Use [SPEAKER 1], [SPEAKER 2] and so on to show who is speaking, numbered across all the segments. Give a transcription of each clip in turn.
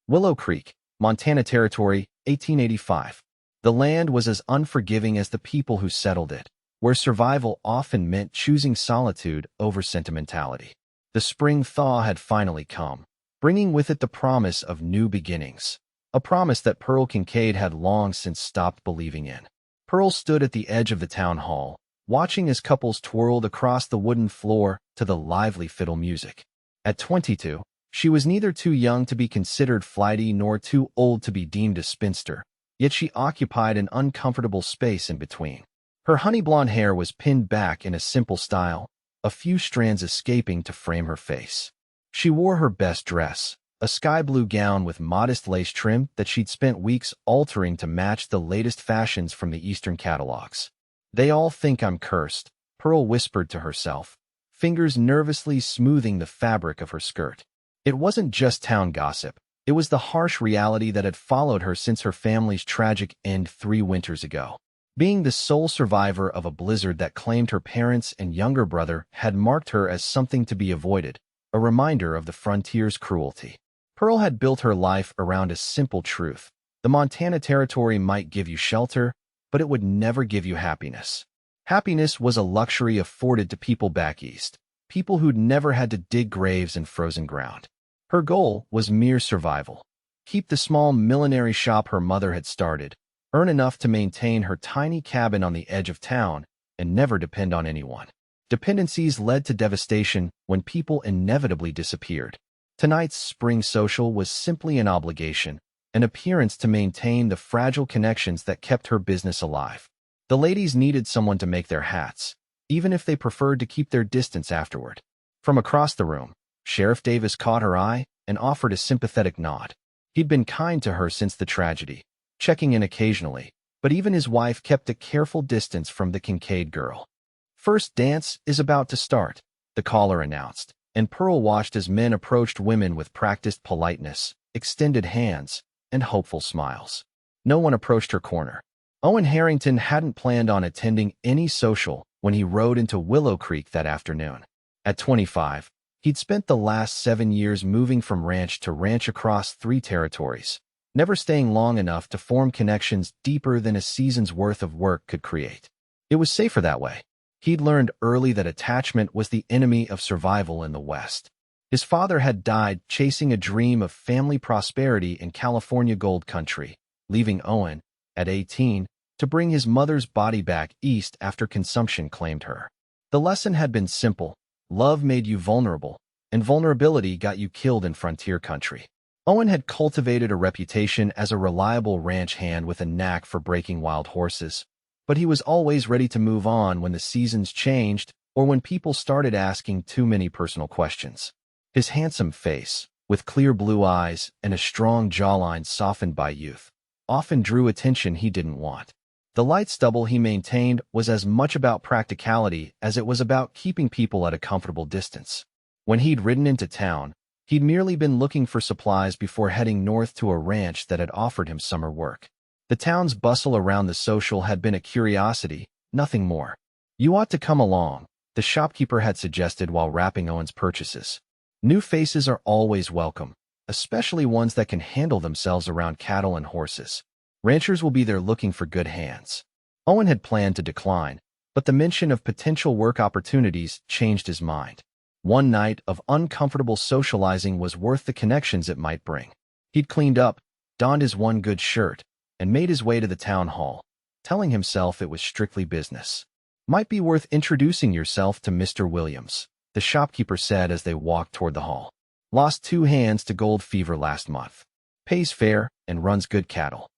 [SPEAKER 1] Willow Creek, Montana Territory, 1885. The land was as unforgiving as the people who settled it, where survival often meant choosing solitude over sentimentality. The spring thaw had finally come, bringing with it the promise of new beginnings, a promise that Pearl Kincaid had long since stopped believing in. Pearl stood at the edge of the town hall, watching as couples twirled across the wooden floor to the lively fiddle music. At 22, she was neither too young to be considered flighty nor too old to be deemed a spinster, yet she occupied an uncomfortable space in between. Her honey blonde hair was pinned back in a simple style, a few strands escaping to frame her face. She wore her best dress, a sky blue gown with modest lace trim that she'd spent weeks altering to match the latest fashions from the Eastern catalogs. "They all think I'm cursed," Pearl whispered to herself, fingers nervously smoothing the fabric of her skirt. It wasn't just town gossip. It was the harsh reality that had followed her since her family's tragic end 3 winters ago. Being the sole survivor of a blizzard that claimed her parents and younger brother had marked her as something to be avoided, a reminder of the frontier's cruelty. Pearl had built her life around a simple truth. The Montana Territory might give you shelter, but it would never give you happiness. Happiness was a luxury afforded to people back east, people who'd never had to dig graves in frozen ground. Her goal was mere survival. Keep the small millinery shop her mother had started, earn enough to maintain her tiny cabin on the edge of town, and never depend on anyone. Dependencies led to devastation when people inevitably disappeared. Tonight's spring social was simply an obligation, an appearance to maintain the fragile connections that kept her business alive. The ladies needed someone to make their hats, even if they preferred to keep their distance afterward. From across the room, Sheriff Davis caught her eye and offered a sympathetic nod. He'd been kind to her since the tragedy, checking in occasionally, but even his wife kept a careful distance from the Kincaid girl. "First dance is about to start," the caller announced, and Pearl watched as men approached women with practiced politeness, extended hands, and hopeful smiles. No one approached her corner. Owen Harrington hadn't planned on attending any social when he rode into Willow Creek that afternoon. At 25, he'd spent the last 7 years moving from ranch to ranch across 3 territories, never staying long enough to form connections deeper than a season's worth of work could create. It was safer that way. He'd learned early that attachment was the enemy of survival in the West. His father had died chasing a dream of family prosperity in California gold country, leaving Owen, at 18, to bring his mother's body back east after consumption claimed her. The lesson had been simple. Love made you vulnerable, and vulnerability got you killed in frontier country. Owen had cultivated a reputation as a reliable ranch hand with a knack for breaking wild horses, but he was always ready to move on when the seasons changed or when people started asking too many personal questions. His handsome face, with clear blue eyes and a strong jawline softened by youth, often drew attention he didn't want. The light stubble he maintained was as much about practicality as it was about keeping people at a comfortable distance. When he'd ridden into town, he'd merely been looking for supplies before heading north to a ranch that had offered him summer work. The town's bustle around the social had been a curiosity, nothing more. "You ought to come along," the shopkeeper had suggested while wrapping Owen's purchases. "New faces are always welcome, especially ones that can handle themselves around cattle and horses. Ranchers will be there looking for good hands." Owen had planned to decline, but the mention of potential work opportunities changed his mind. One night of uncomfortable socializing was worth the connections it might bring. He'd cleaned up, donned his one good shirt, and made his way to the town hall, telling himself it was strictly business. "Might be worth introducing yourself to Mr. Williams," the shopkeeper said as they walked toward the hall. "Lost 2 hands to gold fever last month. Pays fair and runs good cattle."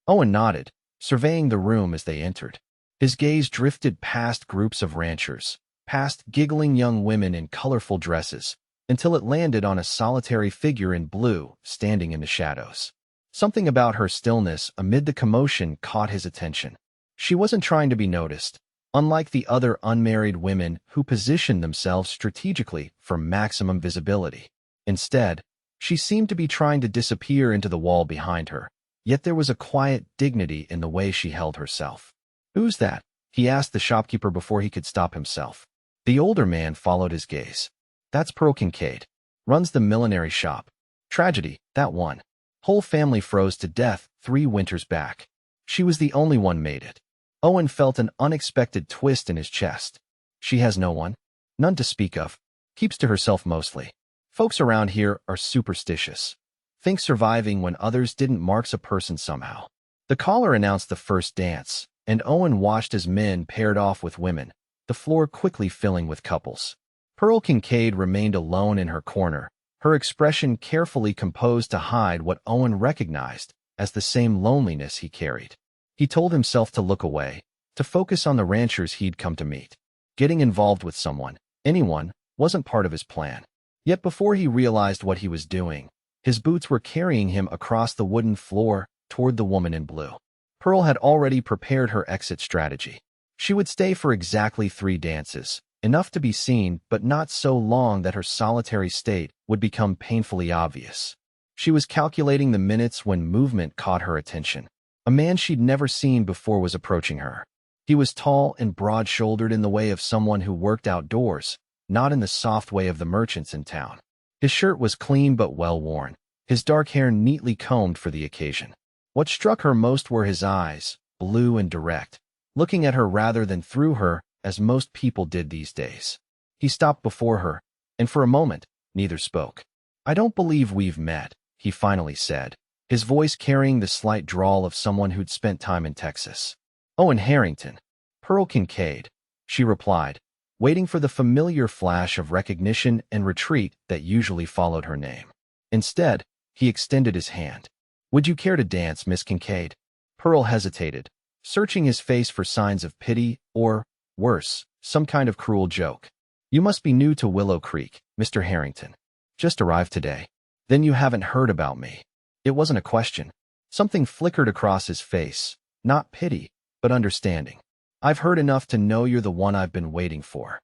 [SPEAKER 1] Owen nodded, surveying the room as they entered. His gaze drifted past groups of ranchers, past giggling young women in colorful dresses, until it landed on a solitary figure in blue standing in the shadows. Something about her stillness amid the commotion caught his attention. She wasn't trying to be noticed, unlike the other unmarried women who positioned themselves strategically for maximum visibility. Instead, she seemed to be trying to disappear into the wall behind her, yet there was a quiet dignity in the way she held herself. "Who's that?" he asked the shopkeeper before he could stop himself. The older man followed his gaze. "That's Pearl Kincaid. Runs the millinery shop. Tragedy, that one." Whole family froze to death 3 winters back. She was the only one made it. Owen felt an unexpected twist in his chest. She has no one? None to speak of. Keeps to herself mostly. Folks around here are superstitious. Think surviving when others didn't marks a person somehow. The caller announced the first dance, and Owen watched as men paired off with women, the floor quickly filling with couples. Pearl Kincaid remained alone in her corner, her expression carefully composed to hide what Owen recognized as the same loneliness he carried. He told himself to look away, to focus on the ranchers he'd come to meet. Getting involved with someone, anyone, wasn't part of his plan. Yet before he realized what he was doing, his boots were carrying him across the wooden floor toward the woman in blue. Pearl had already prepared her exit strategy. She would stay for exactly 3 dances, enough to be seen but not so long that her solitary state would become painfully obvious. She was calculating the minutes when movement caught her attention. A man she'd never seen before was approaching her. He was tall and broad-shouldered in the way of someone who worked outdoors, not in the soft way of the merchants in town. His shirt was clean but well-worn, his dark hair neatly combed for the occasion. What struck her most were his eyes, blue and direct, looking at her rather than through her, as most people did these days. He stopped before her, and for a moment, neither spoke. "I don't believe we've met," he finally said, his voice carrying the slight drawl of someone who'd spent time in Texas. "Owen Harrington." "Pearl Kincaid," she replied, waiting for the familiar flash of recognition and retreat that usually followed her name. Instead, he extended his hand. "Would you care to dance, Miss Kincaid?" Pearl hesitated, searching his face for signs of pity or, worse, some kind of cruel joke. "You must be new to Willow Creek, Mr. Harrington. Just arrived today. Then you haven't heard about me." It wasn't a question. Something flickered across his face, not pity, but understanding. "I've heard enough to know you're the one I've been waiting for."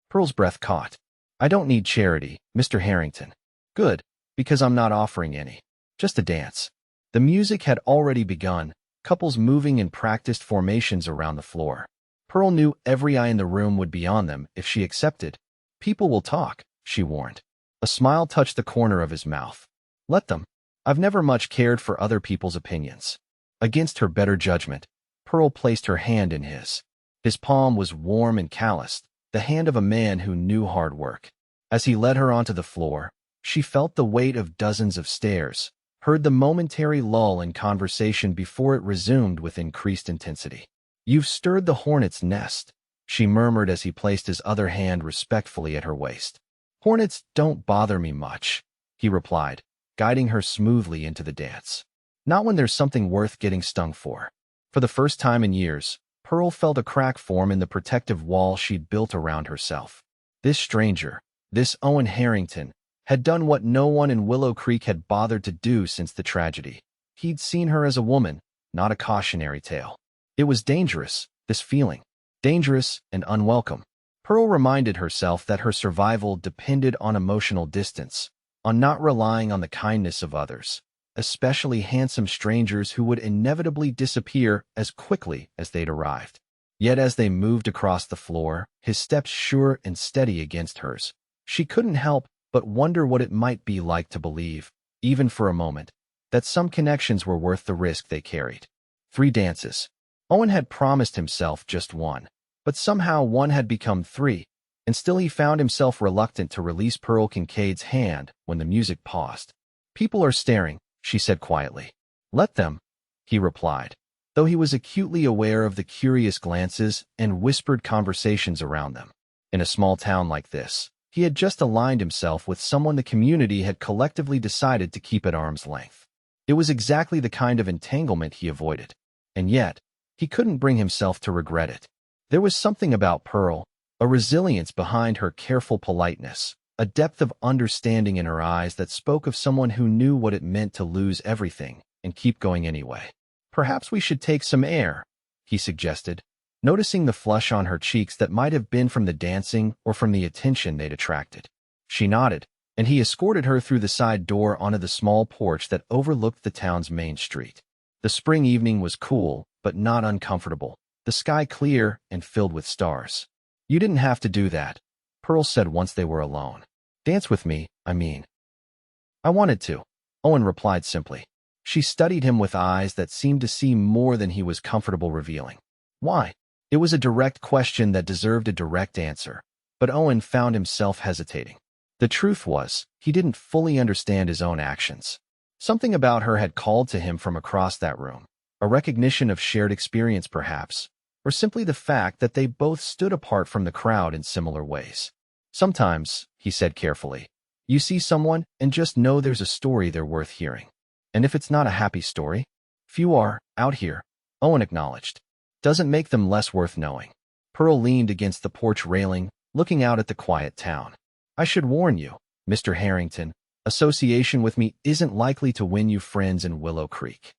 [SPEAKER 1] Pearl's breath caught. "I don't need charity, Mr. Harrington." "Good, because I'm not offering any. Just a dance." The music had already begun, couples moving in practiced formations around the floor. Pearl knew every eye in the room would be on them if she accepted. "People will talk," she warned. A smile touched the corner of his mouth. "Let them. I've never much cared for other people's opinions." Against her better judgment, Pearl placed her hand in his. His palm was warm and calloused, the hand of a man who knew hard work. As he led her onto the floor, she felt the weight of dozens of stares, heard the momentary lull in conversation before it resumed with increased intensity. "You've stirred the hornet's nest," she murmured as he placed his other hand respectfully at her waist. "Hornets don't bother me much," he replied, guiding her smoothly into the dance. "Not when there's something worth getting stung for." For the first time in years, Pearl felt a crack form in the protective wall she'd built around herself. This stranger, this Owen Harrington, had done what no one in Willow Creek had bothered to do since the tragedy. He'd seen her as a woman, not a cautionary tale. It was dangerous, this feeling. Dangerous and unwelcome. Pearl reminded herself that her survival depended on emotional distance, on not relying on the kindness of others, especially handsome strangers who would inevitably disappear as quickly as they'd arrived. Yet as they moved across the floor, his steps sure and steady against hers, she couldn't help but wonder what it might be like to believe, even for a moment, that some connections were worth the risk they carried. 3 dances. Owen had promised himself just one, but somehow one had become 3, and still he found himself reluctant to release Pearl Kincaid's hand when the music paused. "People are staring," she said quietly. "Let them," he replied, though he was acutely aware of the curious glances and whispered conversations around them. In a small town like this, he had just aligned himself with someone the community had collectively decided to keep at arm's length. It was exactly the kind of entanglement he avoided, and yet, he couldn't bring himself to regret it. There was something about Pearl, a resilience behind her careful politeness, a depth of understanding in her eyes that spoke of someone who knew what it meant to lose everything and keep going anyway. "Perhaps we should take some air," he suggested, noticing the flush on her cheeks that might have been from the dancing or from the attention they'd attracted. She nodded, and he escorted her through the side door onto the small porch that overlooked the town's main street. The spring evening was cool, but not uncomfortable, the sky clear and filled with stars. "You didn't have to do that," Pearl said once they were alone. "Dance with me, I mean." "I wanted to," Owen replied simply. She studied him with eyes that seemed to see more than he was comfortable revealing. Why? It was a direct question that deserved a direct answer, but Owen found himself hesitating. The truth was, he didn't fully understand his own actions. Something about her had called to him from across that room, a recognition of shared experience perhaps, or simply the fact that they both stood apart from the crowd in similar ways. Sometimes, he said carefully, you see someone and just know there's a story they're worth hearing. And if it's not a happy story, few are, out here, Owen acknowledged. Doesn't make them less worth knowing. Pearl leaned against the porch railing, looking out at the quiet town. I should warn you, Mr. Harrington, association with me isn't likely to win you friends in Willow Creek.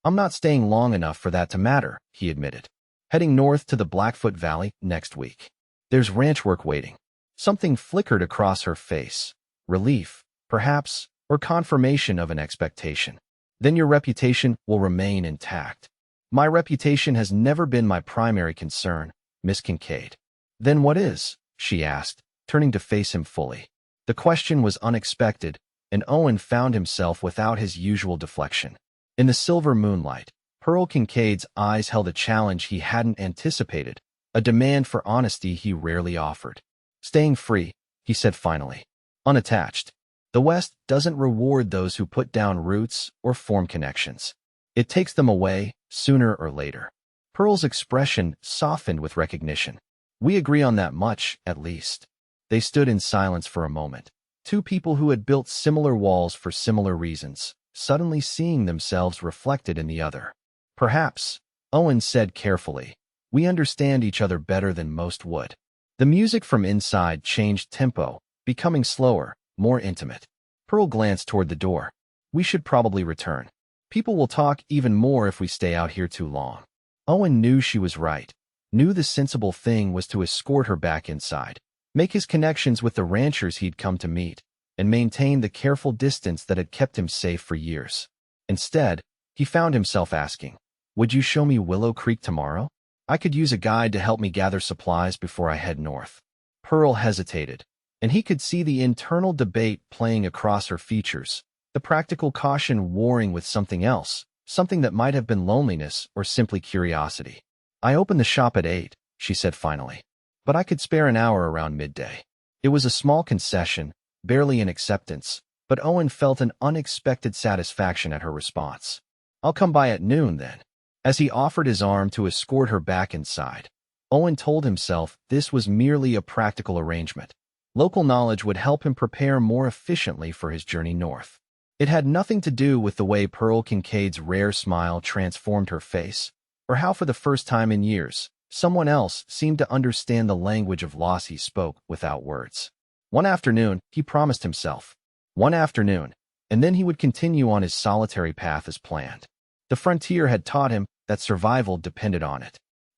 [SPEAKER 1] I'm not staying long enough for that to matter, he admitted. Heading north to the Blackfoot Valley next week. There's ranch work waiting. Something flickered across her face. Relief, perhaps, or confirmation of an expectation. Then your reputation will remain intact. My reputation has never been my primary concern, Miss Kincaid. Then what is? She asked, turning to face him fully. The question was unexpected, and Owen found himself without his usual deflection. In the silver moonlight, Pearl Kincaid's eyes held a challenge he hadn't anticipated, a demand for honesty he rarely offered. Staying free, he said finally. Unattached. The West doesn't reward those who put down roots or form connections. It takes them away, sooner or later. Pearl's expression softened with recognition. We agree on that much, at least. They stood in silence for a moment. Two people who had built similar walls for similar reasons, suddenly seeing themselves reflected in the other. Perhaps, Owen said carefully, we understand each other better than most would. The music from inside changed tempo, becoming slower, more intimate. Pearl glanced toward the door. We should probably return. People will talk even more if we stay out here too long. Owen knew she was right, knew the sensible thing was to escort her back inside, make his connections with the ranchers he'd come to meet, and maintain the careful distance that had kept him safe for years. Instead, he found himself asking, would you show me Willow Creek tomorrow? I could use a guide to help me gather supplies before I head north. Pearl hesitated, and he could see the internal debate playing across her features, the practical caution warring with something else, something that might have been loneliness or simply curiosity. I open the shop at 8, she said finally, but I could spare an hour around midday. It was a small concession, barely an acceptance, but Owen felt an unexpected satisfaction at her response. I'll come by at noon then. As he offered his arm to escort her back inside, Owen told himself this was merely a practical arrangement. Local knowledge would help him prepare more efficiently for his journey north. It had nothing to do with the way Pearl Kincaid's rare smile transformed her face, or how for the first time in years, someone else seemed to understand the language of loss he spoke without words. One afternoon, he promised himself. One afternoon, and then he would continue on his solitary path as planned. The frontier had taught him that survival depended on it.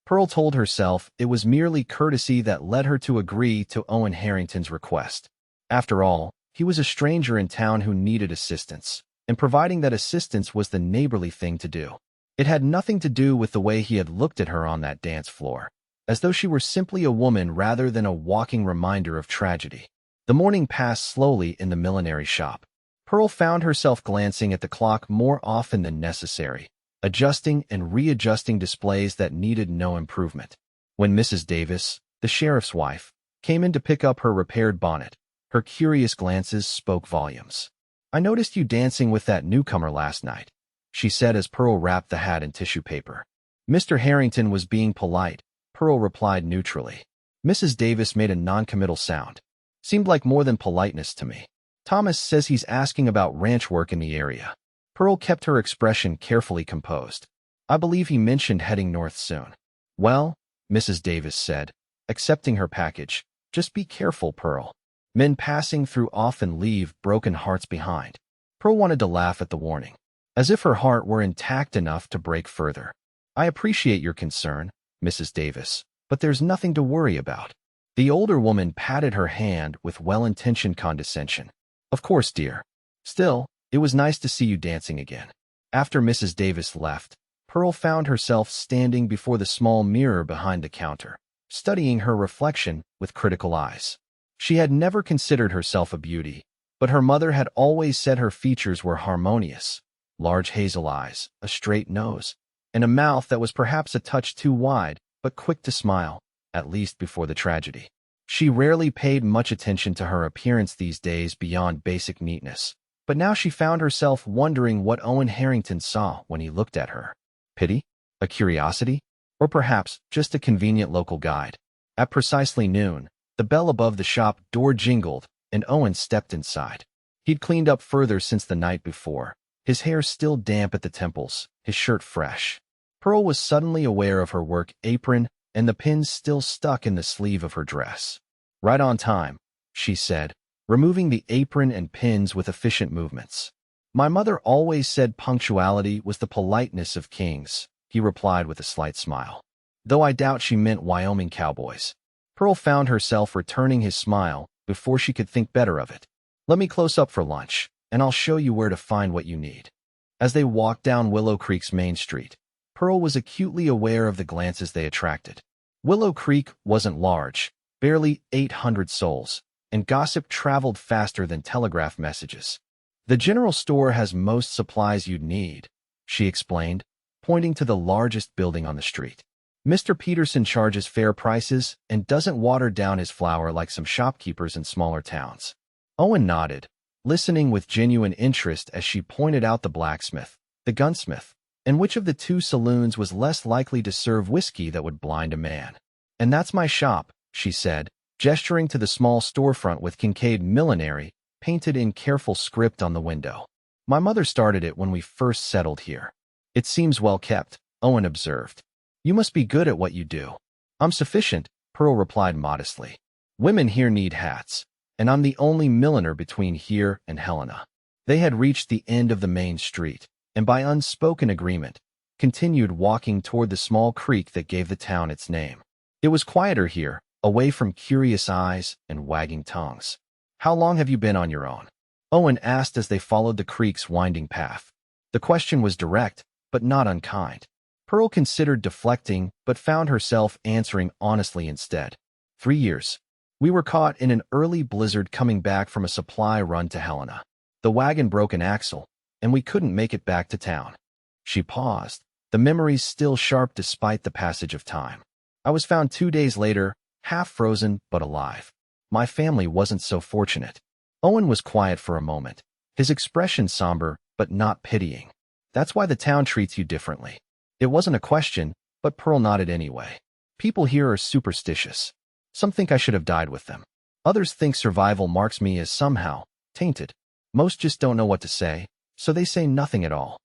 [SPEAKER 1] Pearl told herself it was merely courtesy that led her to agree to Owen Harrington's request. After all, he was a stranger in town who needed assistance, and providing that assistance was the neighborly thing to do. It had nothing to do with the way he had looked at her on that dance floor, as though she were simply a woman rather than a walking reminder of tragedy. The morning passed slowly in the millinery shop. Pearl found herself glancing at the clock more often than necessary, adjusting and readjusting displays that needed no improvement. When Mrs. Davis, the sheriff's wife, came in to pick up her repaired bonnet, her curious glances spoke volumes. I noticed you dancing with that newcomer last night, she said as Pearl wrapped the hat in tissue paper. Mr. Harrington was being polite, Pearl replied neutrally. Mrs. Davis made a noncommittal sound. Seemed like more than politeness to me. Thomas says he's asking about ranch work in the area. Pearl kept her expression carefully composed. I believe he mentioned heading north soon. Well, Mrs. Davis said, accepting her package, just be careful, Pearl. Men passing through often leave broken hearts behind. Pearl wanted to laugh at the warning, as if her heart were intact enough to break further. I appreciate your concern, Mrs. Davis, but there's nothing to worry about. The older woman patted her hand with well-intentioned condescension. Of course, dear. Still, it was nice to see you dancing again. After Mrs. Davis left, Pearl found herself standing before the small mirror behind the counter, studying her reflection with critical eyes. She had never considered herself a beauty, but her mother had always said her features were harmonious, large hazel eyes, a straight nose, and a mouth that was perhaps a touch too wide, but quick to smile, at least before the tragedy. She rarely paid much attention to her appearance these days beyond basic neatness, but now she found herself wondering what Owen Harrington saw when he looked at her. Pity? A curiosity? Or perhaps just a convenient local guide? At precisely noon, the bell above the shop door jingled, and Owen stepped inside. He'd cleaned up further since the night before, his hair still damp at the temples, his shirt fresh. Pearl was suddenly aware of her work apron and the pins still stuck in the sleeve of her dress. "Right on time," she said, removing the apron and pins with efficient movements. "My mother always said punctuality was the politeness of kings," he replied with a slight smile. Though I doubt she meant Wyoming cowboys. Pearl found herself returning his smile before she could think better of it. "Let me close up for lunch, and I'll show you where to find what you need." As they walked down Willow Creek's main street, Pearl was acutely aware of the glances they attracted. Willow Creek wasn't large, barely 800 souls, and gossip traveled faster than telegraph messages. "The general store has most supplies you'd need," she explained, pointing to the largest building on the street. "Mr. Peterson charges fair prices and doesn't water down his flour like some shopkeepers in smaller towns." Owen nodded, listening with genuine interest as she pointed out the blacksmith, the gunsmith, and which of the two saloons was less likely to serve whiskey that would blind a man. "And that's my shop," she said, gesturing to the small storefront with Kincaid Millinery painted in careful script on the window. "My mother started it when we first settled here." "It seems well kept," Owen observed. "You must be good at what you do." "I'm sufficient," Pearl replied modestly. "Women here need hats, and I'm the only milliner between here and Helena." They had reached the end of the main street, and by unspoken agreement, continued walking toward the small creek that gave the town its name. It was quieter here, away from curious eyes and wagging tongues. "How long have you been on your own?" Owen asked as they followed the creek's winding path. The question was direct, but not unkind. Pearl considered deflecting, but found herself answering honestly instead. 3 years. We were caught in an early blizzard coming back from a supply run to Helena. The wagon broke an axle, and we couldn't make it back to town." She paused, the memories still sharp despite the passage of time. "I was found 2 days later, half frozen but alive. My family wasn't so fortunate." Owen was quiet for a moment, his expression somber but not pitying. "That's why the town treats you differently." It wasn't a question, but Pearl nodded anyway. "People here are superstitious. Some think I should have died with them. Others think survival marks me as somehow tainted. Most just don't know what to say, so they say nothing at all."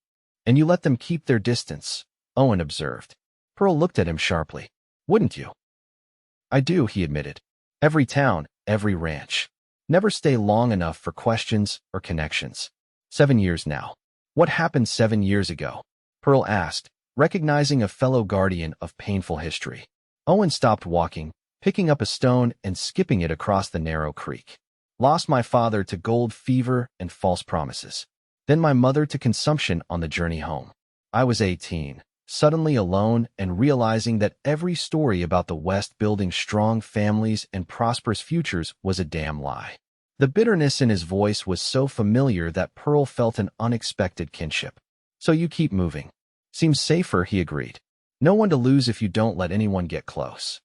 [SPEAKER 1] "And you let them keep their distance," Owen observed. Pearl looked at him sharply. "Wouldn't you?" "I do," he admitted. "Every town, every ranch. Never stay long enough for questions or connections." 7 years now. "What happened 7 years ago?" Pearl asked, recognizing a fellow guardian of painful history. Owen stopped walking, picking up a stone and skipping it across the narrow creek. "Lost my father to gold fever and false promises. Then my mother to consumption on the journey home. I was 18, suddenly alone and realizing that every story about the West building strong families and prosperous futures was a damn lie." The bitterness in his voice was so familiar that Pearl felt an unexpected kinship. "So you keep moving." "Seems safer," he agreed. "No one to lose if you don't let anyone get close."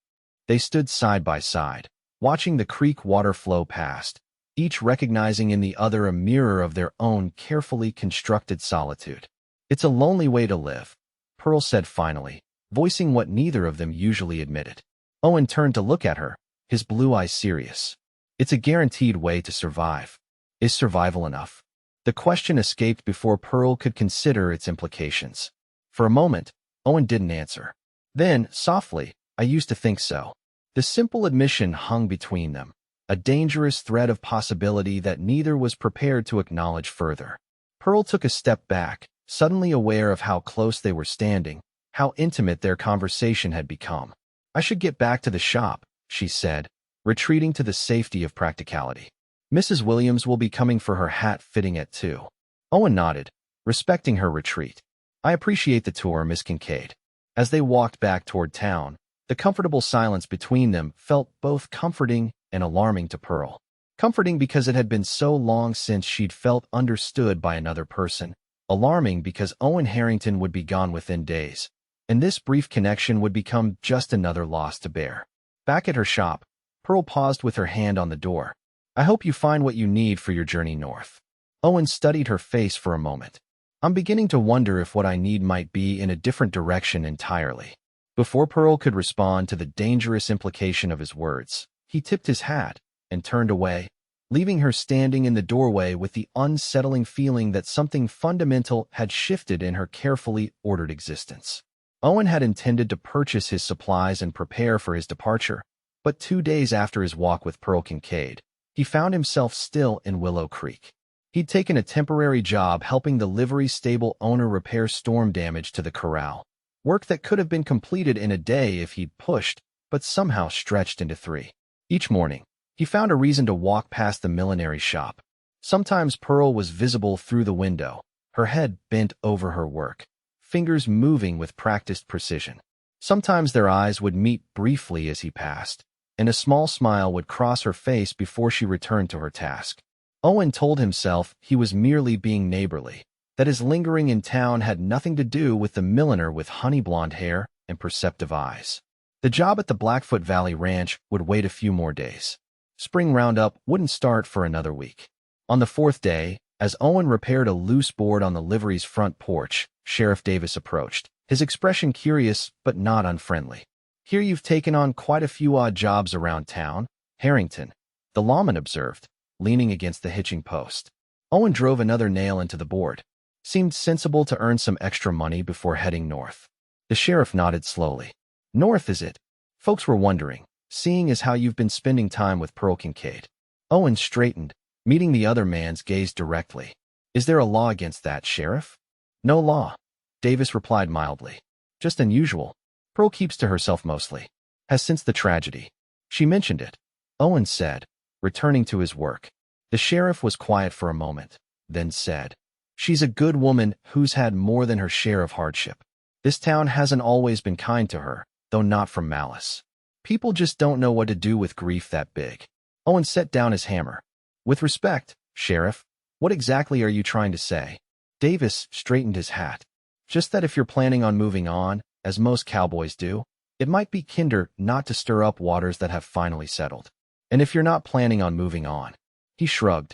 [SPEAKER 1] They stood side by side, watching the creek water flow past, each recognizing in the other a mirror of their own carefully constructed solitude. "It's a lonely way to live," Pearl said finally, voicing what neither of them usually admitted. Owen turned to look at her, his blue eyes serious. "It's a guaranteed way to survive." "Is survival enough?" The question escaped before Pearl could consider its implications. For a moment, Owen didn't answer. Then, softly, "I used to think so." The simple admission hung between them, a dangerous thread of possibility that neither was prepared to acknowledge further. Pearl took a step back, suddenly aware of how close they were standing, how intimate their conversation had become. "I should get back to the shop," she said, retreating to the safety of practicality. "Mrs. Williams will be coming for her hat fitting at 2. Owen nodded, respecting her retreat. "I appreciate the tour, Miss Kincaid." As they walked back toward town, the comfortable silence between them felt both comforting and alarming to Pearl. Comforting because it had been so long since she'd felt understood by another person, Alarming because Owen Harrington would be gone within days, and this brief connection would become just another loss to bear. Back at her shop, Pearl paused with her hand on the door. I hope you find what you need for your journey north. Owen studied her face for a moment. I'm beginning to wonder if what I need might be in a different direction entirely. Before Pearl could respond to the dangerous implication of his words, he tipped his hat and turned away, leaving her standing in the doorway with the unsettling feeling that something fundamental had shifted in her carefully ordered existence. Owen had intended to purchase his supplies and prepare for his departure, but 2 days after his walk with Pearl Kincaid, he found himself still in Willow Creek. He'd taken a temporary job helping the livery stable owner repair storm damage to the corral, work that could have been completed in a day if he'd pushed, but somehow stretched into 3. Each morning, he found a reason to walk past the millinery shop. Sometimes Pearl was visible through the window, her head bent over her work, fingers moving with practiced precision. Sometimes their eyes would meet briefly as he passed, and a small smile would cross her face before she returned to her task. Owen told himself he was merely being neighborly, that his lingering in town had nothing to do with the milliner with honey-blonde hair and perceptive eyes. The job at the Blackfoot Valley Ranch would wait a few more days. Spring roundup wouldn't start for another week. On the 4th day, as Owen repaired a loose board on the livery's front porch, Sheriff Davis approached, his expression curious but not unfriendly. Hear you've taken on quite a few odd jobs around town, Harrington, the lawman observed, leaning against the hitching post. Owen drove another nail into the board. Seemed sensible to earn some extra money before heading north. The sheriff nodded slowly. North, is it? Folks were wondering, seeing as how you've been spending time with Pearl Kincaid. Owen straightened, meeting the other man's gaze directly. Is there a law against that, Sheriff? No law, Davis replied mildly. Just unusual. Pearl keeps to herself mostly. Has since the tragedy. She mentioned it, Owen said, returning to his work. The sheriff was quiet for a moment, then said, She's a good woman who's had more than her share of hardship. This town hasn't always been kind to her, though not from malice. People just don't know what to do with grief that big. Owen set down his hammer. With respect, Sheriff, what exactly are you trying to say? Davis straightened his hat. Just that if you're planning on moving on, as most cowboys do, it might be kinder not to stir up waters that have finally settled. And if you're not planning on moving on, he shrugged.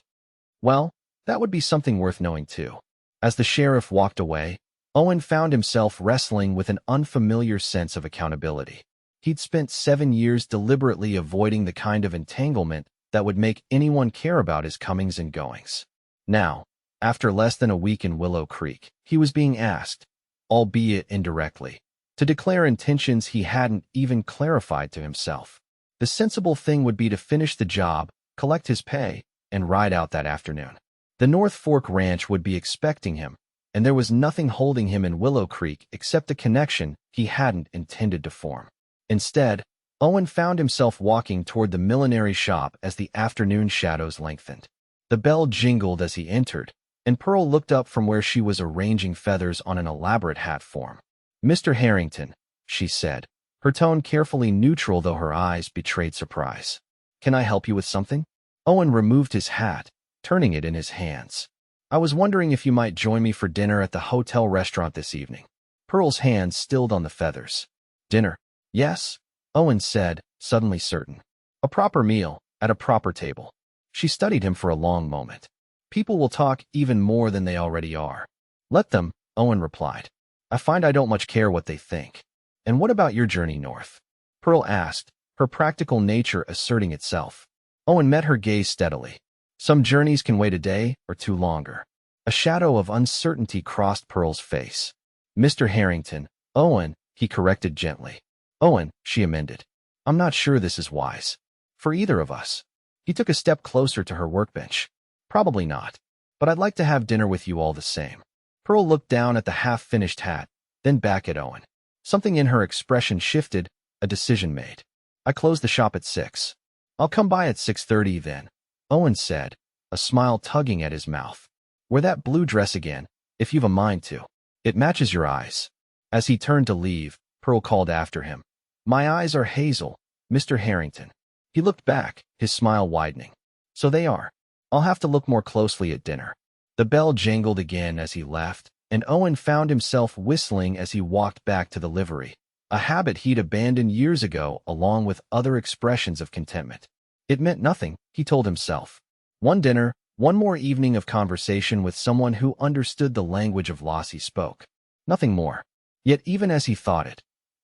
[SPEAKER 1] Well, that would be something worth knowing too. As the sheriff walked away, Owen found himself wrestling with an unfamiliar sense of accountability. He'd spent 7 years deliberately avoiding the kind of entanglement that would make anyone care about his comings and goings. Now, after less than a week in Willow Creek, he was being asked, albeit indirectly, to declare intentions he hadn't even clarified to himself. The sensible thing would be to finish the job, collect his pay, and ride out that afternoon. The North Fork Ranch would be expecting him, and there was nothing holding him in Willow Creek except a connection he hadn't intended to form. Instead, Owen found himself walking toward the millinery shop as the afternoon shadows lengthened. The bell jingled as he entered, and Pearl looked up from where she was arranging feathers on an elaborate hat form. Mr. Harrington, she said, her tone carefully neutral though her eyes betrayed surprise. Can I help you with something? Owen removed his hat, turning it in his hands. I was wondering if you might join me for dinner at the hotel restaurant this evening. Pearl's hand stilled on the feathers. Dinner? Yes, Owen said, suddenly certain. A proper meal, at a proper table. She studied him for a long moment. People will talk even more than they already are. Let them, Owen replied. I find I don't much care what they think. And what about your journey north? Pearl asked, her practical nature asserting itself. Owen met her gaze steadily. Some journeys can wait a day or two longer. A shadow of uncertainty crossed Pearl's face. Mr. Harrington, Owen, he corrected gently. Owen, she amended. I'm not sure this is wise. For either of us. He took a step closer to her workbench. Probably not. But I'd like to have dinner with you all the same. Pearl looked down at the half-finished hat, then back at Owen. Something in her expression shifted, a decision made. I close the shop at 6. I'll come by at 6:30 then, Owen said, a smile tugging at his mouth. Wear that blue dress again, if you've a mind to. It matches your eyes. As he turned to leave, Pearl called after him. My eyes are hazel, Mr. Harrington. He looked back, his smile widening. So they are. I'll have to look more closely at dinner. The bell jangled again as he left, and Owen found himself whistling as he walked back to the livery, a habit he'd abandoned years ago along with other expressions of contentment. It meant nothing, he told himself. One dinner, one more evening of conversation with someone who understood the language of loss he spoke. Nothing more. Yet even as he thought it,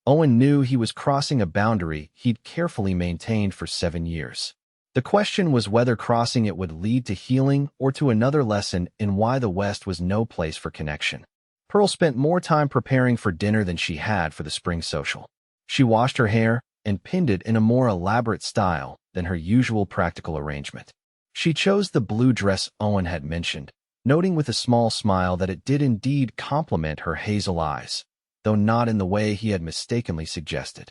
[SPEAKER 1] Owen knew he was crossing a boundary he'd carefully maintained for 7 years. The question was whether crossing it would lead to healing or to another lesson in why the West was no place for connection. Pearl spent more time preparing for dinner than she had for the spring social. She washed her hair and pinned it in a more elaborate style than her usual practical arrangement. She chose the blue dress Owen had mentioned, noting with a small smile that it did indeed complement her hazel eyes, though not in the way he had mistakenly suggested.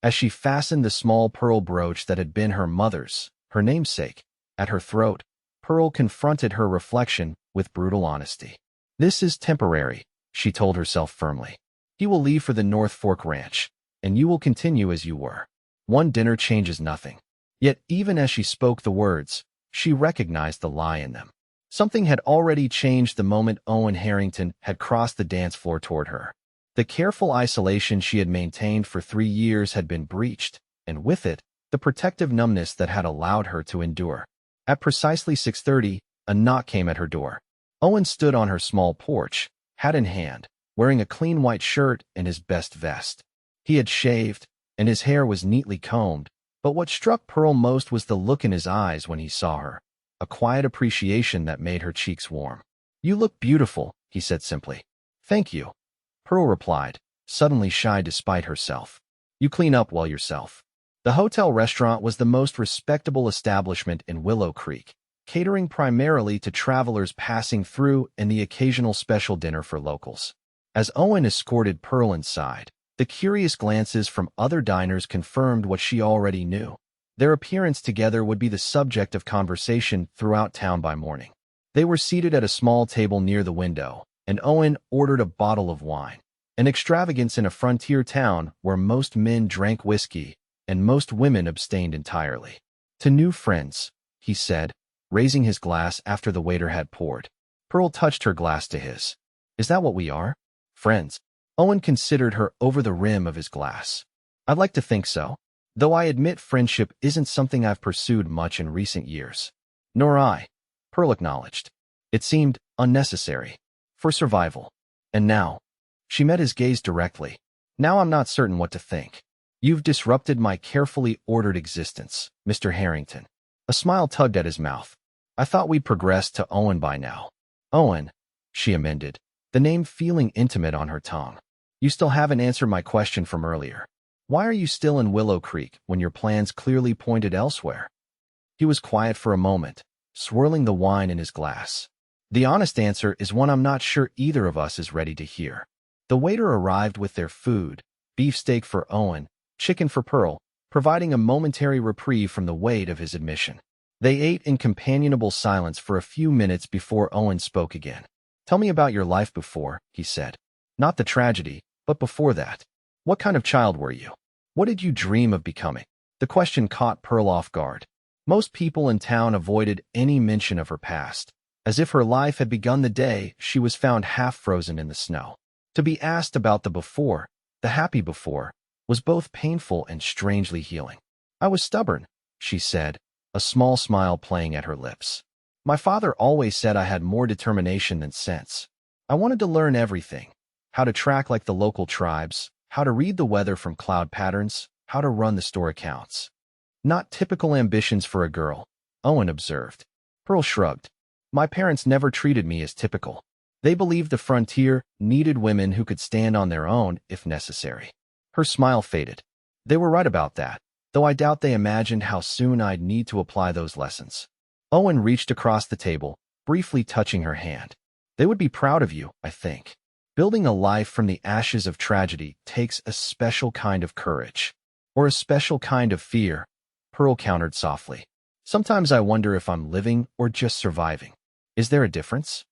[SPEAKER 1] As she fastened the small pearl brooch that had been her mother's, her namesake, at her throat, Pearl confronted her reflection with brutal honesty. "This is temporary," she told herself firmly. "He will leave for the North Fork Ranch, and you will continue as you were. One dinner changes nothing." Yet even as she spoke the words, she recognized the lie in them. Something had already changed the moment Owen Harrington had crossed the dance floor toward her. The careful isolation she had maintained for 3 years had been breached, and with it, the protective numbness that had allowed her to endure. At precisely 6:30, a knock came at her door. Owen stood on her small porch, hat in hand, wearing a clean white shirt and his best vest. He had shaved, and his hair was neatly combed, but what struck Pearl most was the look in his eyes when he saw her, a quiet appreciation that made her cheeks warm. "You look beautiful," he said simply. "Thank you," Pearl replied, suddenly shy despite herself. "You clean up well yourself." The hotel restaurant was the most respectable establishment in Willow Creek, catering primarily to travelers passing through and the occasional special dinner for locals. As Owen escorted Pearl inside, the curious glances from other diners confirmed what she already knew. Their appearance together would be the subject of conversation throughout town by morning. They were seated at a small table near the window, and Owen ordered a bottle of wine, an extravagance in a frontier town where most men drank whiskey and most women abstained entirely. "To new friends," he said, raising his glass after the waiter had poured. Pearl touched her glass to his. "Is that what we are? Friends?" Owen considered her over the rim of his glass. "I'd like to think so, though I admit friendship isn't something I've pursued much in recent years." "Nor I," Pearl acknowledged. "It seemed unnecessary. For survival. And now," she met his gaze directly, "now I'm not certain what to think. You've disrupted my carefully ordered existence, Mr. Harrington." A smile tugged at his mouth. "I thought we'd progressed to Owen by now." "Owen," she amended, the name feeling intimate on her tongue. "You still haven't answered my question from earlier. Why are you still in Willow Creek when your plans clearly pointed elsewhere?" He was quiet for a moment, swirling the wine in his glass. "The honest answer is one I'm not sure either of us is ready to hear." The waiter arrived with their food, beefsteak for Owen, chicken for Pearl, providing a momentary reprieve from the weight of his admission. They ate in companionable silence for a few minutes before Owen spoke again. "Tell me about your life before," he said. "Not the tragedy, but before that. What kind of child were you? What did you dream of becoming?" The question caught Pearl off guard. Most people in town avoided any mention of her past, as if her life had begun the day she was found half frozen in the snow. To be asked about the before, the happy before, was both painful and strangely healing. "I was stubborn," she said, a small smile playing at her lips. "My father always said I had more determination than sense. I wanted to learn everything. How to track like the local tribes, how to read the weather from cloud patterns, how to run the store accounts." "Not typical ambitions for a girl," Owen observed. Pearl shrugged. "My parents never treated me as typical. They believed the frontier needed women who could stand on their own if necessary." Her smile faded. "They were right about that, though I doubt they imagined how soon I'd need to apply those lessons." Owen reached across the table, briefly touching her hand. "They would be proud of you, I think. Building a life from the ashes of tragedy takes a special kind of courage. Or a special kind of fear," Pearl countered softly. "Sometimes I wonder if I'm living or just surviving. Is there a difference?"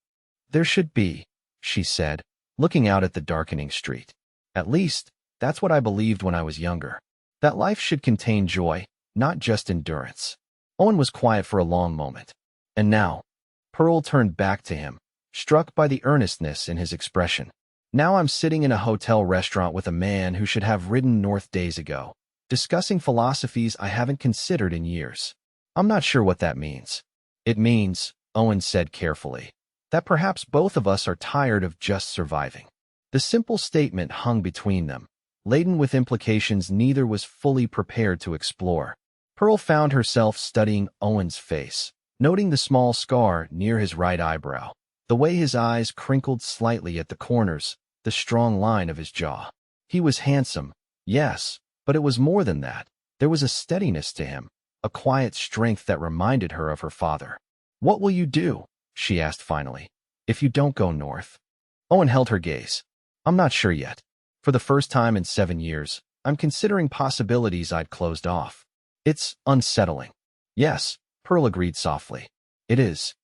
[SPEAKER 1] "There should be," she said, looking out at the darkening street. "At least, that's what I believed when I was younger. That life should contain joy, not just endurance." Owen was quiet for a long moment. "And now," Pearl turned back to him, struck by the earnestness in his expression. Now I'm sitting in a hotel restaurant with a man who should have ridden north days ago, discussing philosophies I haven't considered in years. I'm not sure what that means. It means, Owen said carefully, that perhaps both of us are tired of just surviving. The simple statement hung between them, laden with implications neither was fully prepared to explore. Pearl found herself studying Owen's face, noting the small scar near his right eyebrow, the way his eyes crinkled slightly at the corners, the strong line of his jaw. He was handsome, yes, but it was more than that. There was a steadiness to him, a quiet strength that reminded her of her father. "What will you do?" she asked finally, "if you don't go north?" Owen held her gaze. "I'm not sure yet. For the first time in 7 years, I'm considering possibilities I'd closed off. It's unsettling." "Yes," Pearl agreed softly. "It is."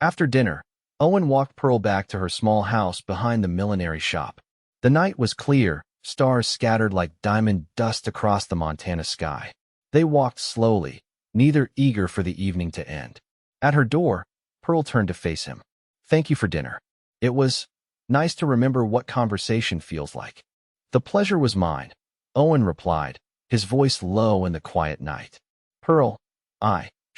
[SPEAKER 1] After dinner, Owen walked Pearl back to her small house behind the millinery shop. The night was clear, stars scattered like diamond dust across the Montana sky. They walked slowly, neither eager for the evening to end. At her door, Pearl turned to face him. "Thank you for dinner. It was nice to remember what conversation feels like." "The pleasure was mine," Owen replied, his voice low in the quiet night. "Pearl,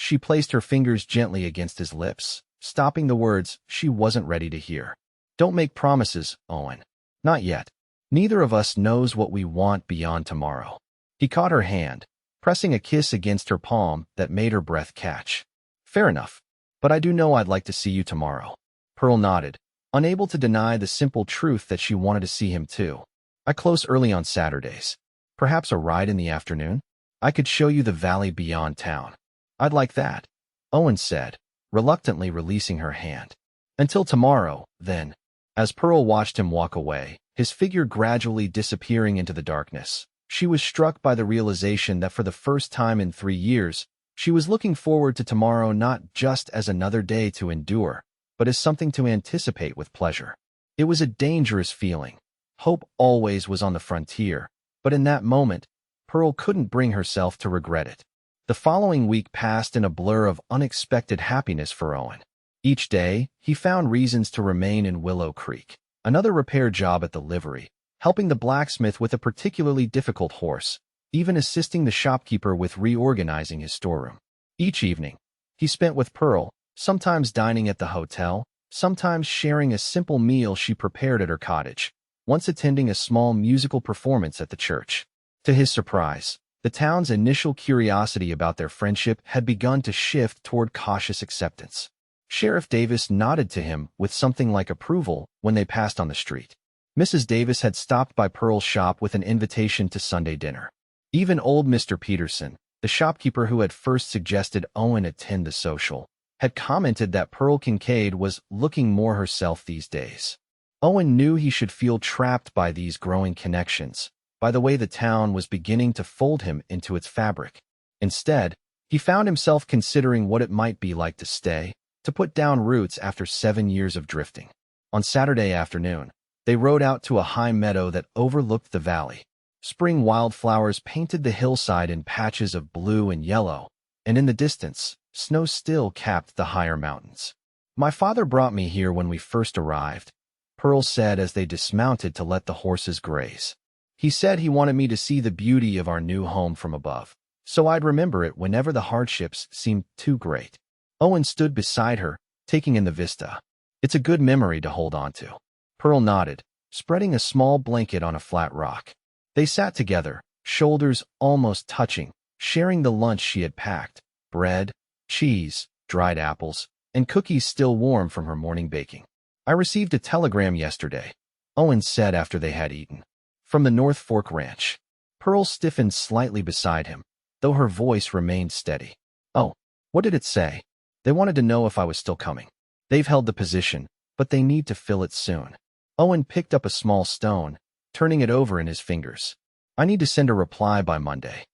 [SPEAKER 1] She placed her fingers gently against his lips, stopping the words she wasn't ready to hear. "Don't make promises, Owen. Not yet. Neither of us knows what we want beyond tomorrow." He caught her hand, pressing a kiss against her palm that made her breath catch. "Fair enough. But I do know I'd like to see you tomorrow." Pearl nodded, unable to deny the simple truth that she wanted to see him too. "I close early on Saturdays. Perhaps a ride in the afternoon? I could show you the valley beyond town." "I'd like that," Owen said, reluctantly releasing her hand. "Until tomorrow, then." As Pearl watched him walk away, his figure gradually disappearing into the darkness, she was struck by the realization that for the first time in 3 years, she was looking forward to tomorrow not just as another day to endure, but as something to anticipate with pleasure. It was a dangerous feeling. Hope always was on the frontier, but in that moment, Pearl couldn't bring herself to regret it. The following week passed in a blur of unexpected happiness for Owen. Each day, he found reasons to remain in Willow Creek, another repair job at the livery, helping the blacksmith with a particularly difficult horse, even assisting the shopkeeper with reorganizing his storeroom. Each evening, he spent with Pearl, sometimes dining at the hotel, sometimes sharing a simple meal she prepared at her cottage, once attending a small musical performance at the church. To his surprise, the town's initial curiosity about their friendship had begun to shift toward cautious acceptance. Sheriff Davis nodded to him with something like approval when they passed on the street. Mrs. Davis had stopped by Pearl's shop with an invitation to Sunday dinner. Even old Mr. Peterson, the shopkeeper who had first suggested Owen attend the social, had commented that Pearl Kincaid was looking more herself these days. Owen knew he should feel trapped by these growing connections, by the way the town was beginning to fold him into its fabric. Instead, he found himself considering what it might be like to stay, to put down roots after 7 years of drifting. On Saturday afternoon, they rode out to a high meadow that overlooked the valley. Spring wildflowers painted the hillside in patches of blue and yellow, and in the distance, snow still capped the higher mountains. "My father brought me here when we first arrived," Pearl said as they dismounted to let the horses graze. "He said he wanted me to see the beauty of our new home from above, so I'd remember it whenever the hardships seemed too great." Owen stood beside her, taking in the vista. "It's a good memory to hold on to." Pearl nodded, spreading a small blanket on a flat rock. They sat together, shoulders almost touching, sharing the lunch she had packed: bread, cheese, dried apples, and cookies still warm from her morning baking. "I received a telegram yesterday," Owen said after they had eaten. "From the North Fork Ranch." Pearl stiffened slightly beside him, though her voice remained steady. "Oh, what did it say?" "They wanted to know if I was still coming. They've held the position, but they need to fill it soon." Owen picked up a small stone, turning it over in his fingers. "I need to send a reply by Monday."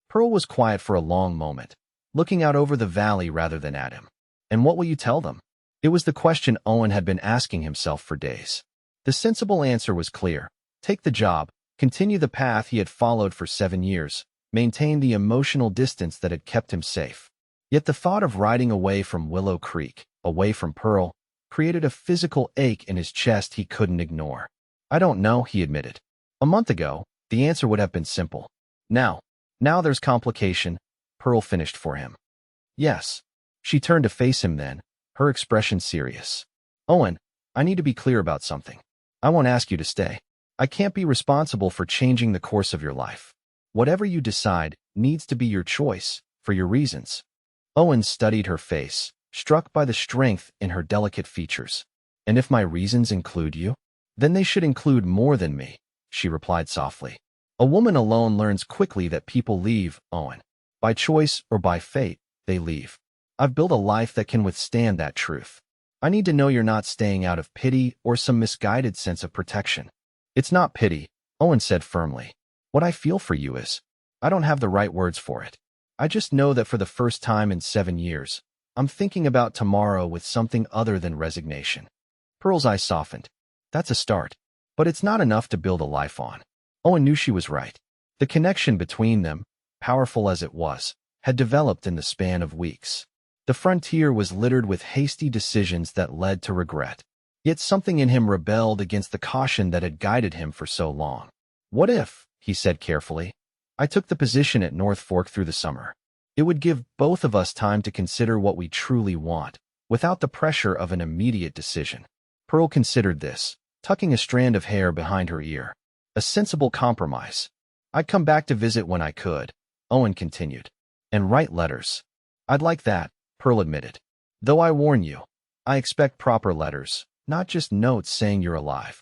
[SPEAKER 1] Pearl was quiet for a long moment, looking out over the valley rather than at him. "And what will you tell them?" It was the question Owen had been asking himself for days. The sensible answer was clear. Take the job, continue the path he had followed for 7 years, maintain the emotional distance that had kept him safe. Yet the thought of riding away from Willow Creek, away from Pearl, created a physical ache in his chest he couldn't ignore. "I don't know," he admitted. "A month ago, the answer would have been simple. Now there's complication," Pearl finished for him. "Yes." She turned to face him then, her expression serious. "Owen, I need to be clear about something. I won't ask you to stay. I can't be responsible for changing the course of your life. Whatever you decide needs to be your choice, for your reasons." Owen studied her face, struck by the strength in her delicate features. "And if my reasons include you, then they should include more than me," she replied softly. "A woman alone learns quickly that people leave, Owen. By choice or by fate, they leave. I've built a life that can withstand that truth. I need to know you're not staying out of pity or some misguided sense of protection." "It's not pity," Owen said firmly. "What I feel for you is, I don't have the right words for it. I just know that for the first time in 7 years, I'm thinking about tomorrow with something other than resignation." Pearl's eyes softened. "That's a start, but it's not enough to build a life on." Owen knew she was right. The connection between them, powerful as it was, had developed in the span of weeks. The frontier was littered with hasty decisions that led to regret. Yet something in him rebelled against the caution that had guided him for so long. "What if," he said carefully, "I took the position at North Fork through the summer? It would give both of us time to consider what we truly want, without the pressure of an immediate decision." Pearl considered this, tucking a strand of hair behind her ear. "A sensible compromise. I'd come back to visit when I could," Owen continued, "and write letters." "I'd like that," Pearl admitted. "Though I warn you, I expect proper letters, not just notes saying you're alive."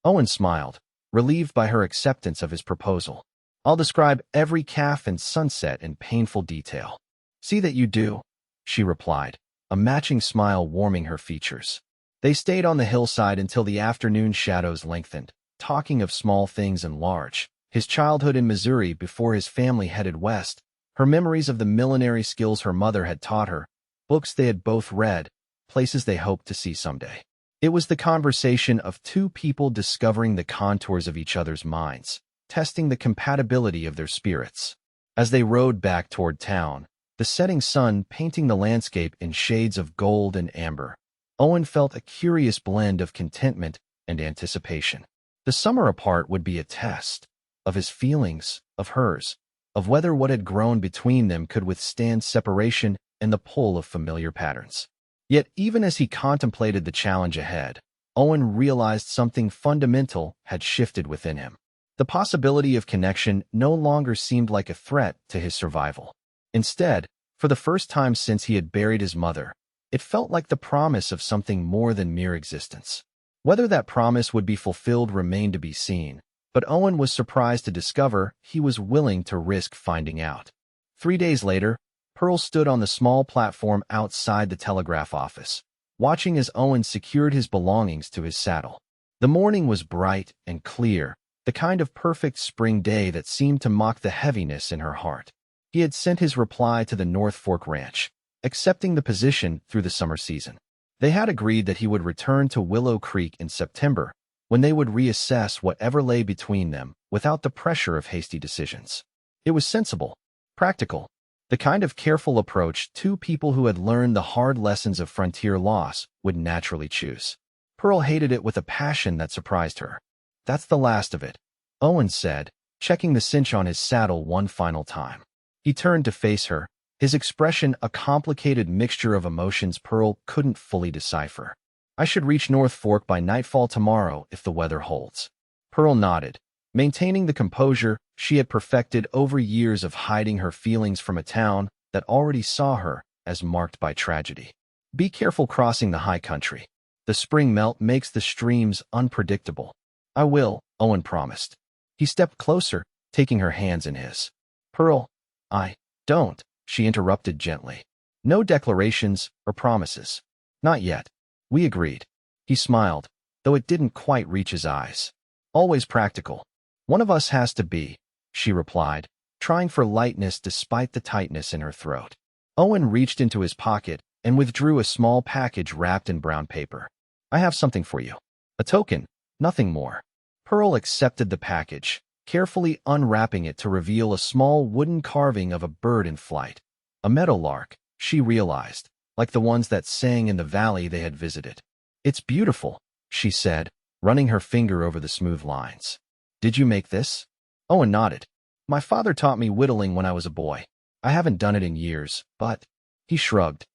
[SPEAKER 1] Owen smiled, relieved by her acceptance of his proposal. "I'll describe every calf and sunset in painful detail." "See that you do," she replied, a matching smile warming her features. They stayed on the hillside until the afternoon shadows lengthened, talking of small things and large, his childhood in Missouri before his family headed west, her memories of the millinery skills her mother had taught her, books they had both read, places they hoped to see someday. It was the conversation of two people discovering the contours of each other's minds, testing the compatibility of their spirits. As they rode back toward town, the setting sun painting the landscape in shades of gold and amber, Owen felt a curious blend of contentment and anticipation. The summer apart would be a test of his feelings, of hers, of whether what had grown between them could withstand separation and the pull of familiar patterns. Yet even as he contemplated the challenge ahead, Owen realized something fundamental had shifted within him. The possibility of connection no longer seemed like a threat to his survival. Instead, for the first time since he had buried his mother, it felt like the promise of something more than mere existence. Whether that promise would be fulfilled remained to be seen, but Owen was surprised to discover he was willing to risk finding out. 3 days later, Pearl stood on the small platform outside the telegraph office, watching as Owen secured his belongings to his saddle. The morning was bright and clear, the kind of perfect spring day that seemed to mock the heaviness in her heart. He had sent his reply to the North Fork Ranch, accepting the position through the summer season. They had agreed that he would return to Willow Creek in September, when they would reassess whatever lay between them without the pressure of hasty decisions. It was sensible, practical, the kind of careful approach two people who had learned the hard lessons of frontier loss would naturally choose. Pearl hated it with a passion that surprised her. "That's the last of it," Owen said, checking the cinch on his saddle one final time. He turned to face her, his expression a complicated mixture of emotions Pearl couldn't fully decipher. "I should reach North Fork by nightfall tomorrow if the weather holds." Pearl nodded, maintaining the composure she had perfected over years of hiding her feelings from a town that already saw her as marked by tragedy. "Be careful crossing the high country. The spring melt makes the streams unpredictable." "I will," Owen promised. He stepped closer, taking her hands in his. "Pearl, I don't," she interrupted gently. "No declarations or promises. Not yet." "We agreed." He smiled, though it didn't quite reach his eyes. "Always practical. One of us has to be," she replied, trying for lightness despite the tightness in her throat. Owen reached into his pocket and withdrew a small package wrapped in brown paper. "I have something for you. A token, nothing more." Pearl accepted the package, carefully unwrapping it to reveal a small wooden carving of a bird in flight. A meadowlark, she realized, like the ones that sang in the valley they had visited. "It's beautiful," she said, running her finger over the smooth lines. "Did you make this?" Owen nodded. "My father taught me whittling when I was a boy. I haven't done it in years, but—" He shrugged.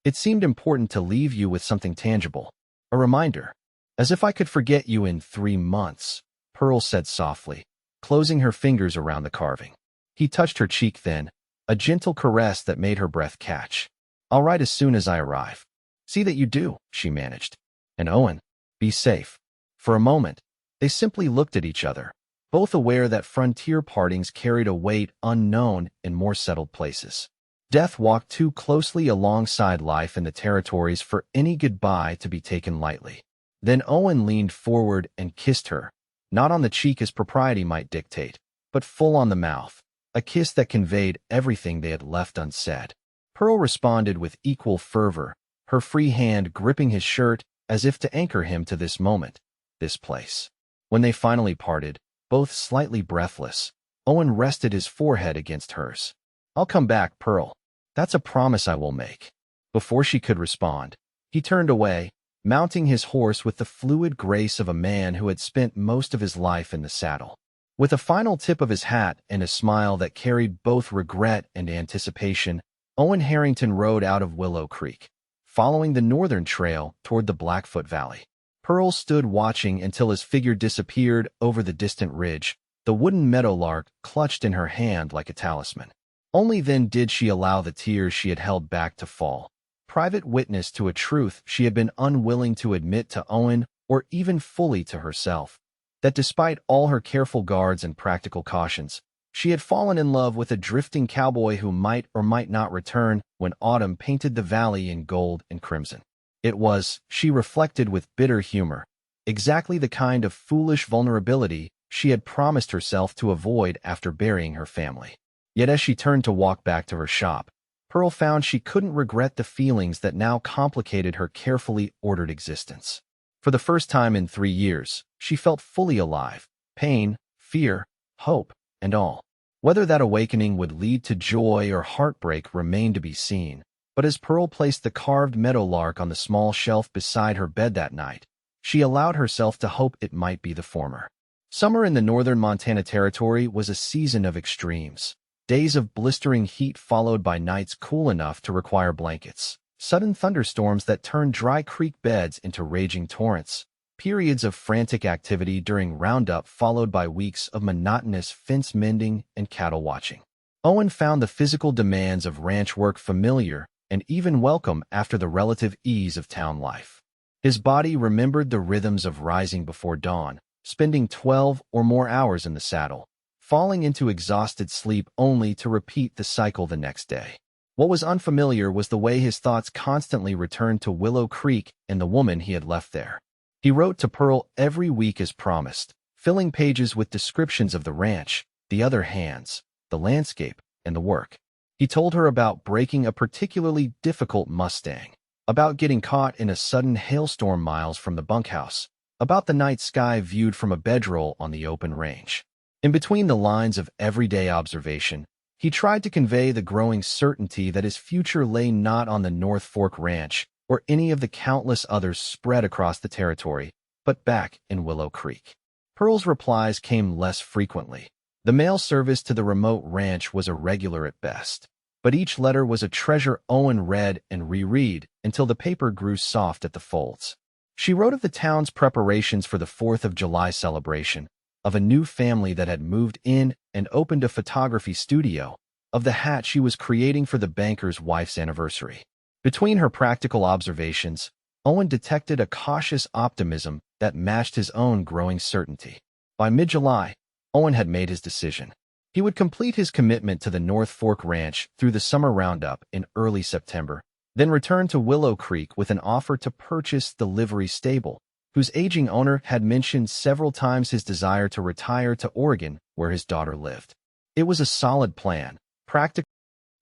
[SPEAKER 1] "It seemed important to leave you with something tangible. A reminder. As if I could forget you in 3 months," Pearl said softly, closing her fingers around the carving. He touched her cheek then, a gentle caress that made her breath catch. "I'll write as soon as I arrive." "See that you do," she managed. "And Owen, be safe." For a moment, they simply looked at each other, both aware that frontier partings carried a weight unknown in more settled places. Death walked too closely alongside life in the territories for any goodbye to be taken lightly. Then Owen leaned forward and kissed her, not on the cheek as propriety might dictate, but full on the mouth, a kiss that conveyed everything they had left unsaid. Pearl responded with equal fervor, her free hand gripping his shirt as if to anchor him to this moment, this place. When they finally parted, both slightly breathless, Owen rested his forehead against hers. "I'll come back, Pearl. That's a promise I will make." Before she could respond, he turned away, mounting his horse with the fluid grace of a man who had spent most of his life in the saddle. With a final tip of his hat and a smile that carried both regret and anticipation, Owen Harrington rode out of Willow Creek, following the northern trail toward the Blackfoot Valley. Pearl stood watching until his figure disappeared over the distant ridge, the wooden meadowlark clutched in her hand like a talisman. Only then did she allow the tears she had held back to fall, private witness to a truth she had been unwilling to admit to Owen or even fully to herself, that despite all her careful guards and practical cautions, she had fallen in love with a drifting cowboy who might or might not return when autumn painted the valley in gold and crimson. It was, she reflected with bitter humor, exactly the kind of foolish vulnerability she had promised herself to avoid after burying her family. Yet as she turned to walk back to her shop, Pearl found she couldn't regret the feelings that now complicated her carefully ordered existence. For the first time in 3 years, she felt fully alive, pain, fear, hope, and all. Whether that awakening would lead to joy or heartbreak remained to be seen, but as Pearl placed the carved meadowlark on the small shelf beside her bed that night, she allowed herself to hope it might be the former. Summer in the northern Montana Territory was a season of extremes. Days of blistering heat followed by nights cool enough to require blankets. Sudden thunderstorms that turned dry creek beds into raging torrents. Periods of frantic activity during roundup followed by weeks of monotonous fence mending and cattle watching. Owen found the physical demands of ranch work familiar and even welcome after the relative ease of town life. His body remembered the rhythms of rising before dawn, spending 12 or more hours in the saddle, falling into exhausted sleep only to repeat the cycle the next day. What was unfamiliar was the way his thoughts constantly returned to Willow Creek and the woman he had left there. He wrote to Pearl every week as promised, filling pages with descriptions of the ranch, the other hands, the landscape, and the work. He told her about breaking a particularly difficult Mustang, about getting caught in a sudden hailstorm miles from the bunkhouse, about the night sky viewed from a bedroll on the open range. In between the lines of everyday observation, he tried to convey the growing certainty that his future lay not on the North Fork Ranch or any of the countless others spread across the territory, but back in Willow Creek. Pearl's replies came less frequently. The mail service to the remote ranch was irregular at best, but each letter was a treasure Owen read and reread until the paper grew soft at the folds. She wrote of the town's preparations for the 4th of July celebration, of a new family that had moved in and opened a photography studio, of the hat she was creating for the banker's wife's anniversary. Between her practical observations, Owen detected a cautious optimism that matched his own growing certainty. By mid-July, Owen had made his decision. He would complete his commitment to the North Fork Ranch through the summer roundup in early September, then return to Willow Creek with an offer to purchase the livery stable, whose aging owner had mentioned several times his desire to retire to Oregon, where his daughter lived. It was a solid plan, practical.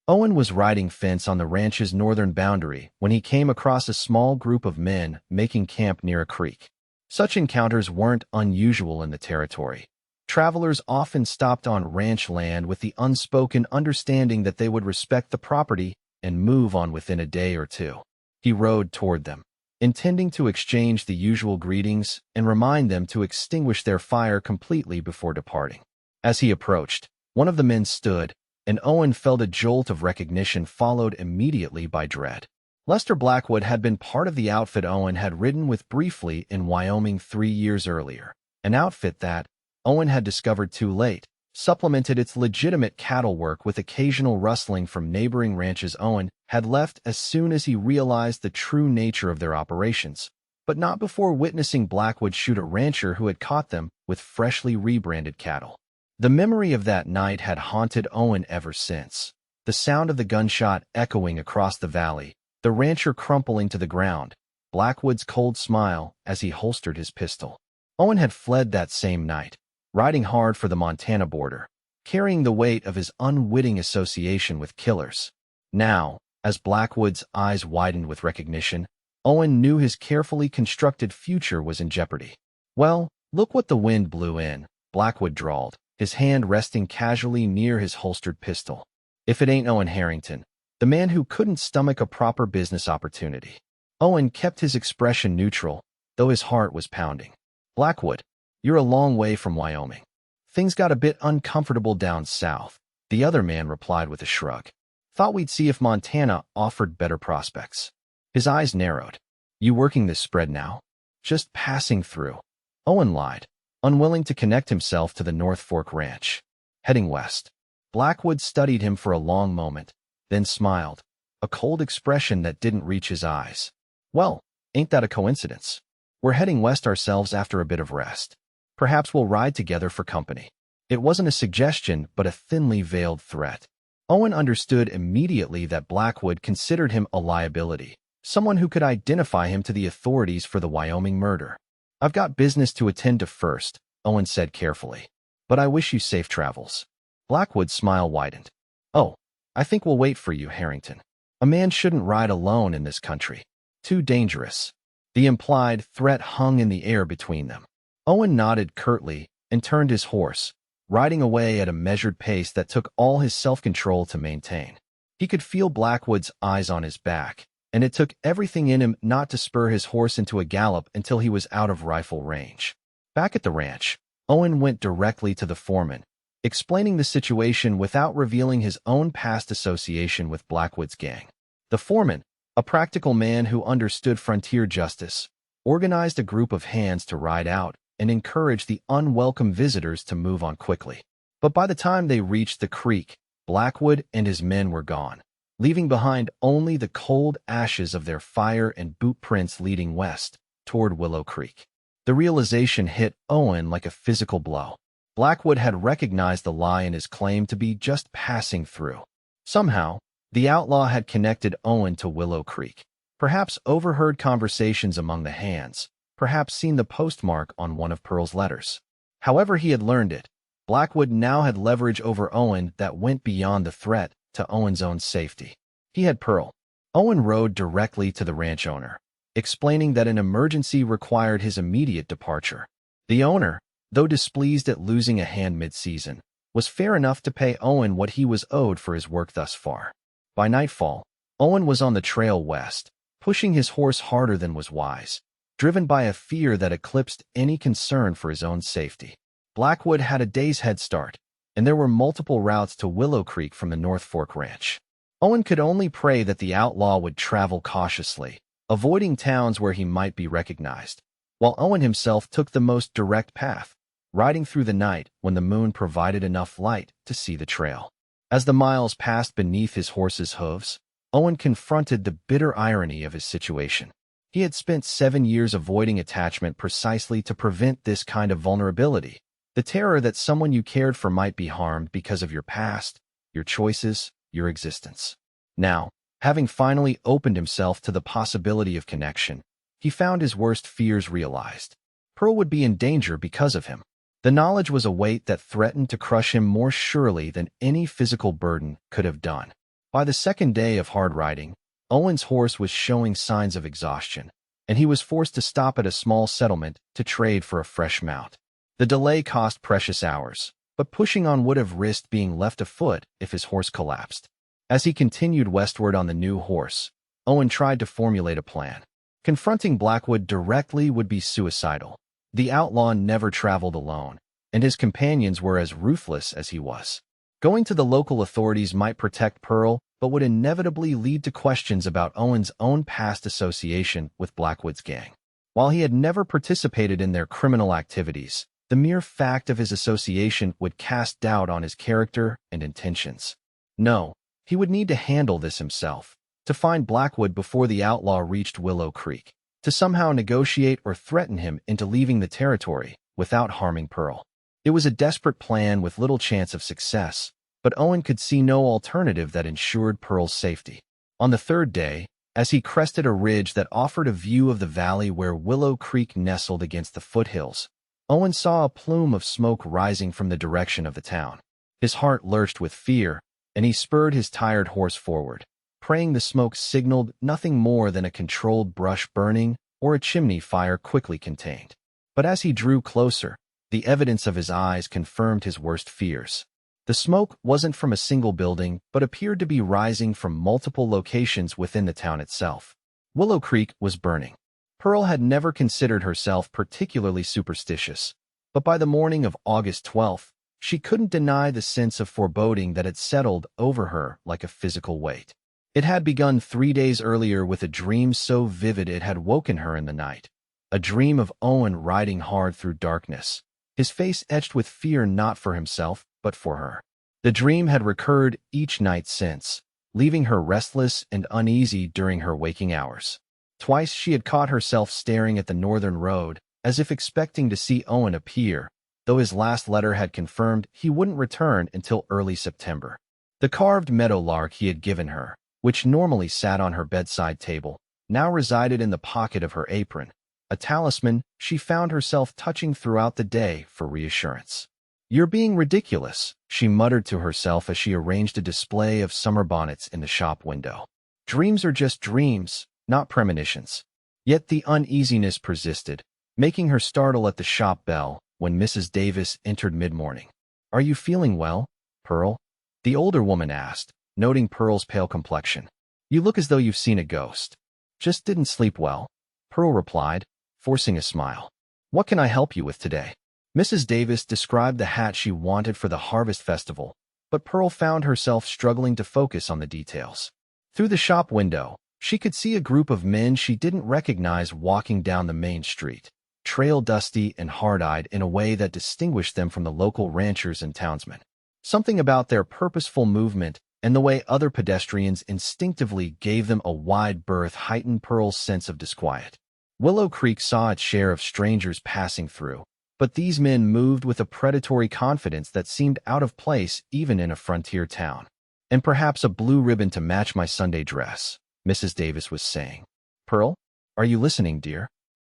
[SPEAKER 1] Owen was riding fence on the ranch's northern boundary when he came across a small group of men making camp near a creek. Such encounters weren't unusual in the territory. Travelers often stopped on ranch land with the unspoken understanding that they would respect the property and move on within a day or two. He rode toward them, intending to exchange the usual greetings and remind them to extinguish their fire completely before departing. As he approached, one of the men stood, and Owen felt a jolt of recognition followed immediately by dread. Lester Blackwood had been part of the outfit Owen had ridden with briefly in Wyoming 3 years earlier, an outfit that, Owen had discovered too late, supplemented its legitimate cattle work with occasional rustling from neighboring ranches. Owen had left as soon as he realized the true nature of their operations, but not before witnessing Blackwood shoot a rancher who had caught them with freshly rebranded cattle. The memory of that night had haunted Owen ever since. The sound of the gunshot echoing across the valley, the rancher crumpling to the ground, Blackwood's cold smile as he holstered his pistol. Owen had fled that same night, riding hard for the Montana border, carrying the weight of his unwitting association with killers. Now, as Blackwood's eyes widened with recognition, Owen knew his carefully constructed future was in jeopardy. "Well, look what the wind blew in," Blackwood drawled, his hand resting casually near his holstered pistol. "If it ain't Owen Harrington, the man who couldn't stomach a proper business opportunity." Owen kept his expression neutral, though his heart was pounding. "Blackwood, you're a long way from Wyoming. Things got a bit uncomfortable down south," the other man replied with a shrug. "Thought we'd see if Montana offered better prospects." His eyes narrowed. "You working this spread now?" "Just passing through," Owen lied, unwilling to connect himself to the North Fork Ranch. "Heading west." Blackwood studied him for a long moment, then smiled, a cold expression that didn't reach his eyes. "Well, ain't that a coincidence? We're heading west ourselves after a bit of rest. Perhaps we'll ride together for company." It wasn't a suggestion, but a thinly veiled threat. Owen understood immediately that Blackwood considered him a liability, someone who could identify him to the authorities for the Wyoming murder. "I've got business to attend to first," Owen said carefully. "But I wish you safe travels." Blackwood's smile widened. "Oh, I think we'll wait for you, Harrington. A man shouldn't ride alone in this country. Too dangerous." The implied threat hung in the air between them. Owen nodded curtly and turned his horse, riding away at a measured pace that took all his self-control to maintain. He could feel Blackwood's eyes on his back, and it took everything in him not to spur his horse into a gallop until he was out of rifle range. Back at the ranch, Owen went directly to the foreman, explaining the situation without revealing his own past association with Blackwood's gang. The foreman, a practical man who understood frontier justice, organized a group of hands to ride out and encourage the unwelcome visitors to move on quickly. But by the time they reached the creek, Blackwood and his men were gone, leaving behind only the cold ashes of their fire and boot prints leading west toward Willow Creek. The realization hit Owen like a physical blow. Blackwood had recognized the lie in his claim to be just passing through. Somehow, the outlaw had connected Owen to Willow Creek, perhaps overheard conversations among the hands, perhaps seen the postmark on one of Pearl's letters. However he had learned it, Blackwood now had leverage over Owen that went beyond the threat to Owen's own safety. He had Pearl. Owen rode directly to the ranch owner, explaining that an emergency required his immediate departure. The owner, though displeased at losing a hand mid-season, was fair enough to pay Owen what he was owed for his work thus far. By nightfall, Owen was on the trail west, pushing his horse harder than was wise, driven by a fear that eclipsed any concern for his own safety. Blackwood had a day's head start, and there were multiple routes to Willow Creek from the North Fork Ranch. Owen could only pray that the outlaw would travel cautiously, avoiding towns where he might be recognized, while Owen himself took the most direct path, riding through the night when the moon provided enough light to see the trail. As the miles passed beneath his horse's hooves, Owen confronted the bitter irony of his situation. He had spent 7 years avoiding attachment precisely to prevent this kind of vulnerability, the terror that someone you cared for might be harmed because of your past, your choices, your existence. Now, having finally opened himself to the possibility of connection, he found his worst fears realized. Pearl would be in danger because of him. The knowledge was a weight that threatened to crush him more surely than any physical burden could have done. By the second day of hard riding, Owen's horse was showing signs of exhaustion, and he was forced to stop at a small settlement to trade for a fresh mount. The delay cost precious hours, but pushing on would have risked being left afoot if his horse collapsed. As he continued westward on the new horse, Owen tried to formulate a plan. Confronting Blackwood directly would be suicidal. The outlaw never traveled alone, and his companions were as ruthless as he was. Going to the local authorities might protect Pearl, but would inevitably lead to questions about Owen's own past association with Blackwood's gang. While he had never participated in their criminal activities, the mere fact of his association would cast doubt on his character and intentions. No, he would need to handle this himself, to find Blackwood before the outlaw reached Willow Creek, to somehow negotiate or threaten him into leaving the territory without harming Pearl. It was a desperate plan with little chance of success, but Owen could see no alternative that ensured Pearl's safety. On the third day, as he crested a ridge that offered a view of the valley where Willow Creek nestled against the foothills, Owen saw a plume of smoke rising from the direction of the town. His heart lurched with fear, and he spurred his tired horse forward, praying the smoke signaled nothing more than a controlled brush burning or a chimney fire quickly contained. But as he drew closer, the evidence of his eyes confirmed his worst fears. The smoke wasn't from a single building, but appeared to be rising from multiple locations within the town itself. Willow Creek was burning. Pearl had never considered herself particularly superstitious, but by the morning of August 12th, she couldn't deny the sense of foreboding that had settled over her like a physical weight. It had begun 3 days earlier with a dream so vivid it had woken her in the night. A dream of Owen riding hard through darkness, his face etched with fear not for himself, but for her. The dream had recurred each night since, leaving her restless and uneasy during her waking hours. Twice she had caught herself staring at the northern road, as if expecting to see Owen appear, though his last letter had confirmed he wouldn't return until early September. The carved meadowlark he had given her, which normally sat on her bedside table, now resided in the pocket of her apron, a talisman she found herself touching throughout the day for reassurance. "You're being ridiculous," she muttered to herself as she arranged a display of summer bonnets in the shop window. "Dreams are just dreams, not premonitions." Yet the uneasiness persisted, making her startle at the shop bell when Mrs. Davis entered mid-morning. "Are you feeling well, Pearl?" the older woman asked, noting Pearl's pale complexion. "You look as though you've seen a ghost." "Just didn't sleep well," Pearl replied, forcing a smile. "What can I help you with today?" Mrs. Davis described the hat she wanted for the Harvest Festival, but Pearl found herself struggling to focus on the details. Through the shop window, she could see a group of men she didn't recognize walking down the main street, trail dusty and hard-eyed in a way that distinguished them from the local ranchers and townsmen. Something about their purposeful movement and the way other pedestrians instinctively gave them a wide berth heightened Pearl's sense of disquiet. Willow Creek saw its share of strangers passing through, but these men moved with a predatory confidence that seemed out of place even in a frontier town. "And perhaps a blue ribbon to match my Sunday dress," Mrs. Davis was saying. "Pearl, are you listening, dear?"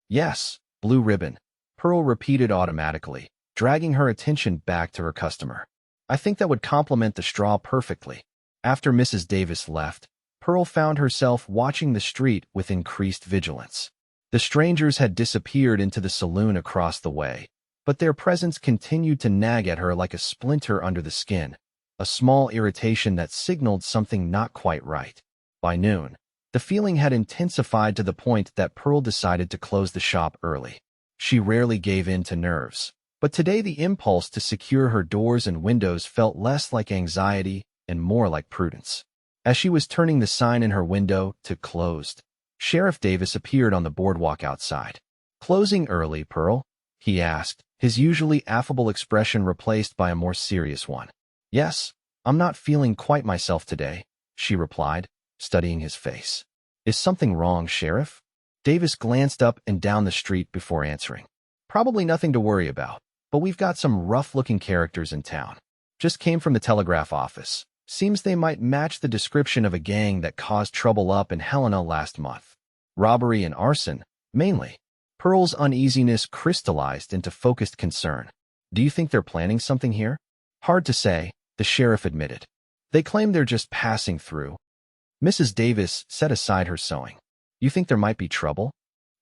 [SPEAKER 1] "Yes, blue ribbon," Pearl repeated automatically, dragging her attention back to her customer. "I think that would complement the straw perfectly." After Mrs. Davis left, Pearl found herself watching the street with increased vigilance. The strangers had disappeared into the saloon across the way, but their presence continued to nag at her like a splinter under the skin, a small irritation that signaled something not quite right. By noon, the feeling had intensified to the point that Pearl decided to close the shop early. She rarely gave in to nerves, but today the impulse to secure her doors and windows felt less like anxiety and more like prudence. As she was turning the sign in her window to "Closed," Sheriff Davis appeared on the boardwalk outside. "Closing early, Pearl?" he asked, his usually affable expression replaced by a more serious one. "Yes, I'm not feeling quite myself today," she replied, studying his face. "Is something wrong, Sheriff?" Davis glanced up and down the street before answering. "Probably nothing to worry about, but we've got some rough-looking characters in town. Just came from the telegraph office. Seems they might match the description of a gang that caused trouble up in Helena last month. Robbery and arson, mainly." Pearl's uneasiness crystallized into focused concern. "Do you think they're planning something here?" "Hard to say," the sheriff admitted. "They claim they're just passing through." Mrs. Davis set aside her sewing. "You think there might be trouble?"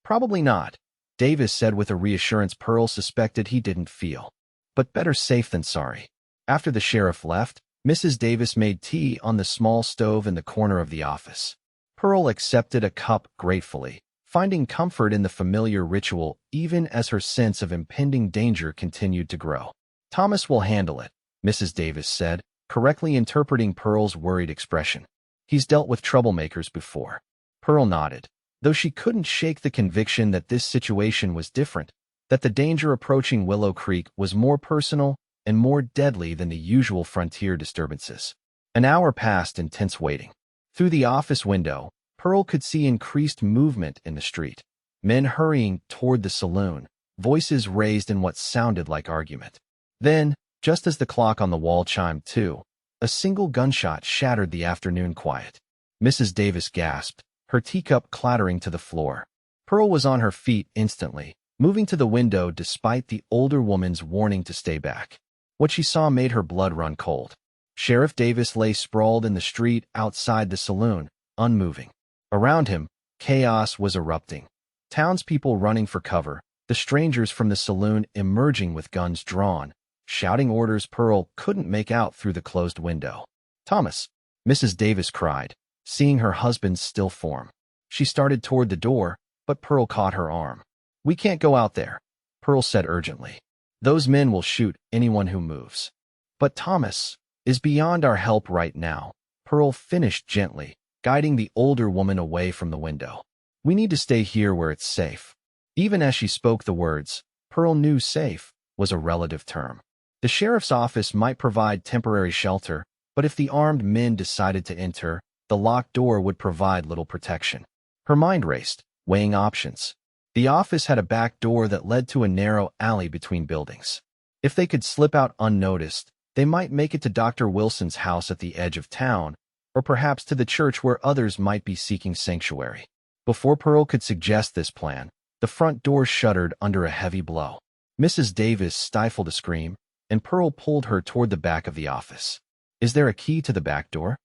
[SPEAKER 1] "Probably not," Davis said with a reassurance Pearl suspected he didn't feel. "But better safe than sorry." After the sheriff left, Mrs. Davis made tea on the small stove in the corner of the office. Pearl accepted a cup gratefully, finding comfort in the familiar ritual even as her sense of impending danger continued to grow. "Thomas will handle it," Mrs. Davis said, correctly interpreting Pearl's worried expression. "He's dealt with troublemakers before." Pearl nodded, though she couldn't shake the conviction that this situation was different, that the danger approaching Willow Creek was more personal and more deadly than the usual frontier disturbances. An hour passed in tense waiting. Through the office window, Pearl could see increased movement in the street. Men hurrying toward the saloon, voices raised in what sounded like argument. Then, just as the clock on the wall chimed 2, a single gunshot shattered the afternoon quiet. Mrs. Davis gasped, her teacup clattering to the floor. Pearl was on her feet instantly, moving to the window despite the older woman's warning to stay back. What she saw made her blood run cold. Sheriff Davis lay sprawled in the street outside the saloon, unmoving. Around him, chaos was erupting. Townspeople running for cover, the strangers from the saloon emerging with guns drawn, shouting orders Pearl couldn't make out through the closed window. "Thomas!" Mrs. Davis cried, seeing her husband's still form. She started toward the door, but Pearl caught her arm. "We can't go out there," Pearl said urgently. "Those men will shoot anyone who moves." "But Thomas is beyond our help right now," Pearl finished gently, guiding the older woman away from the window. "We need to stay here where it's safe." Even as she spoke the words, Pearl knew safe was a relative term. The sheriff's office might provide temporary shelter, but if the armed men decided to enter, the locked door would provide little protection. Her mind raced, weighing options. The office had a back door that led to a narrow alley between buildings. If they could slip out unnoticed, they might make it to Dr. Wilson's house at the edge of town, or perhaps to the church where others might be seeking sanctuary. Before Pearl could suggest this plan, the front door shuddered under a heavy blow. Mrs. Davis stifled a scream, and Pearl pulled her toward the back of the office. "Is there a key to the back door?"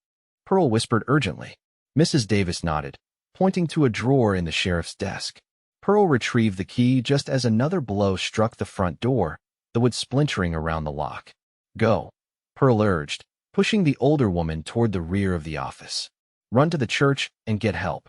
[SPEAKER 1] Pearl whispered urgently. Mrs. Davis nodded, pointing to a drawer in the sheriff's desk. Pearl retrieved the key just as another blow struck the front door, the wood splintering around the lock. "Go," Pearl urged, pushing the older woman toward the rear of the office. "Run to the church and get help."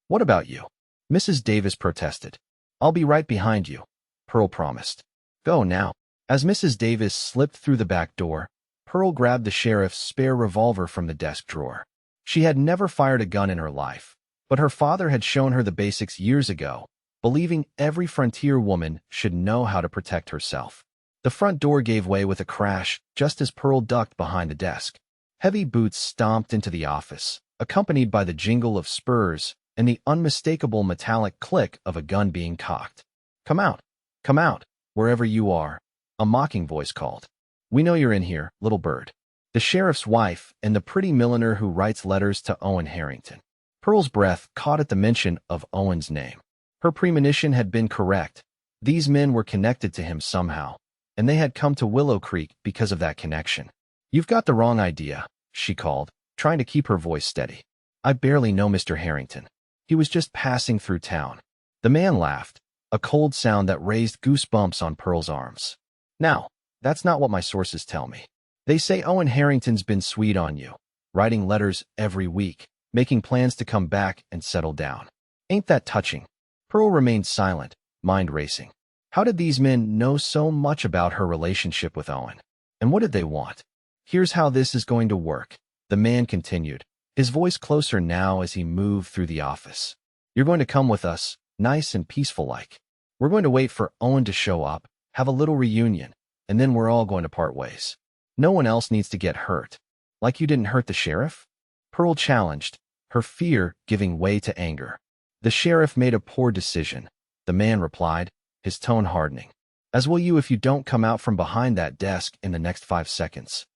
[SPEAKER 1] "What about you?" Mrs. Davis protested. "I'll be right behind you," Pearl promised. "Go now." As Mrs. Davis slipped through the back door, Pearl grabbed the sheriff's spare revolver from the desk drawer. She had never fired a gun in her life, but her father had shown her the basics years ago, believing every frontier woman should know how to protect herself. The front door gave way with a crash just as Pearl ducked behind the desk. Heavy boots stomped into the office, accompanied by the jingle of spurs and the unmistakable metallic click of a gun being cocked. Come out, wherever you are," a mocking voice called. "We know you're in here, little bird." The sheriff's wife and the pretty milliner who writes letters to Owen Harrington. Pearl's breath caught at the mention of Owen's name. Her premonition had been correct. These men were connected to him somehow, and they had come to Willow Creek because of that connection. "You've got the wrong idea," she called, trying to keep her voice steady. "I barely know Mr. Harrington. He was just passing through town." The man laughed, a cold sound that raised goosebumps on Pearl's arms. "Now, that's not what my sources tell me. They say Owen Harrington's been sweet on you, writing letters every week, making plans to come back and settle down. Ain't that touching?" Pearl remained silent, mind racing. How did these men know so much about her relationship with Owen? And what did they want? "Here's how this is going to work," the man continued, his voice closer now as he moved through the office. "You're going to come with us, nice and peaceful like. We're going to wait for Owen to show up, have a little reunion, and then we're all going to part ways. No one else needs to get hurt. Like you didn't hurt the sheriff?" Pearl challenged, her fear giving way to anger. "The sheriff made a poor decision," the man replied, his tone hardening. "As will you if you don't come out from behind that desk in the next 5 seconds."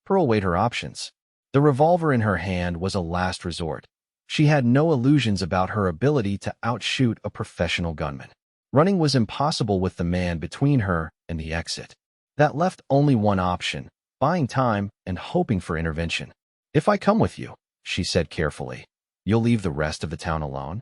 [SPEAKER 1] Pearl weighed her options. The revolver in her hand was a last resort. She had no illusions about her ability to outshoot a professional gunman. Running was impossible with the man between her and the exit. That left only one option, buying time and hoping for intervention. "If I come with you," she said carefully, "you'll leave the rest of the town alone?"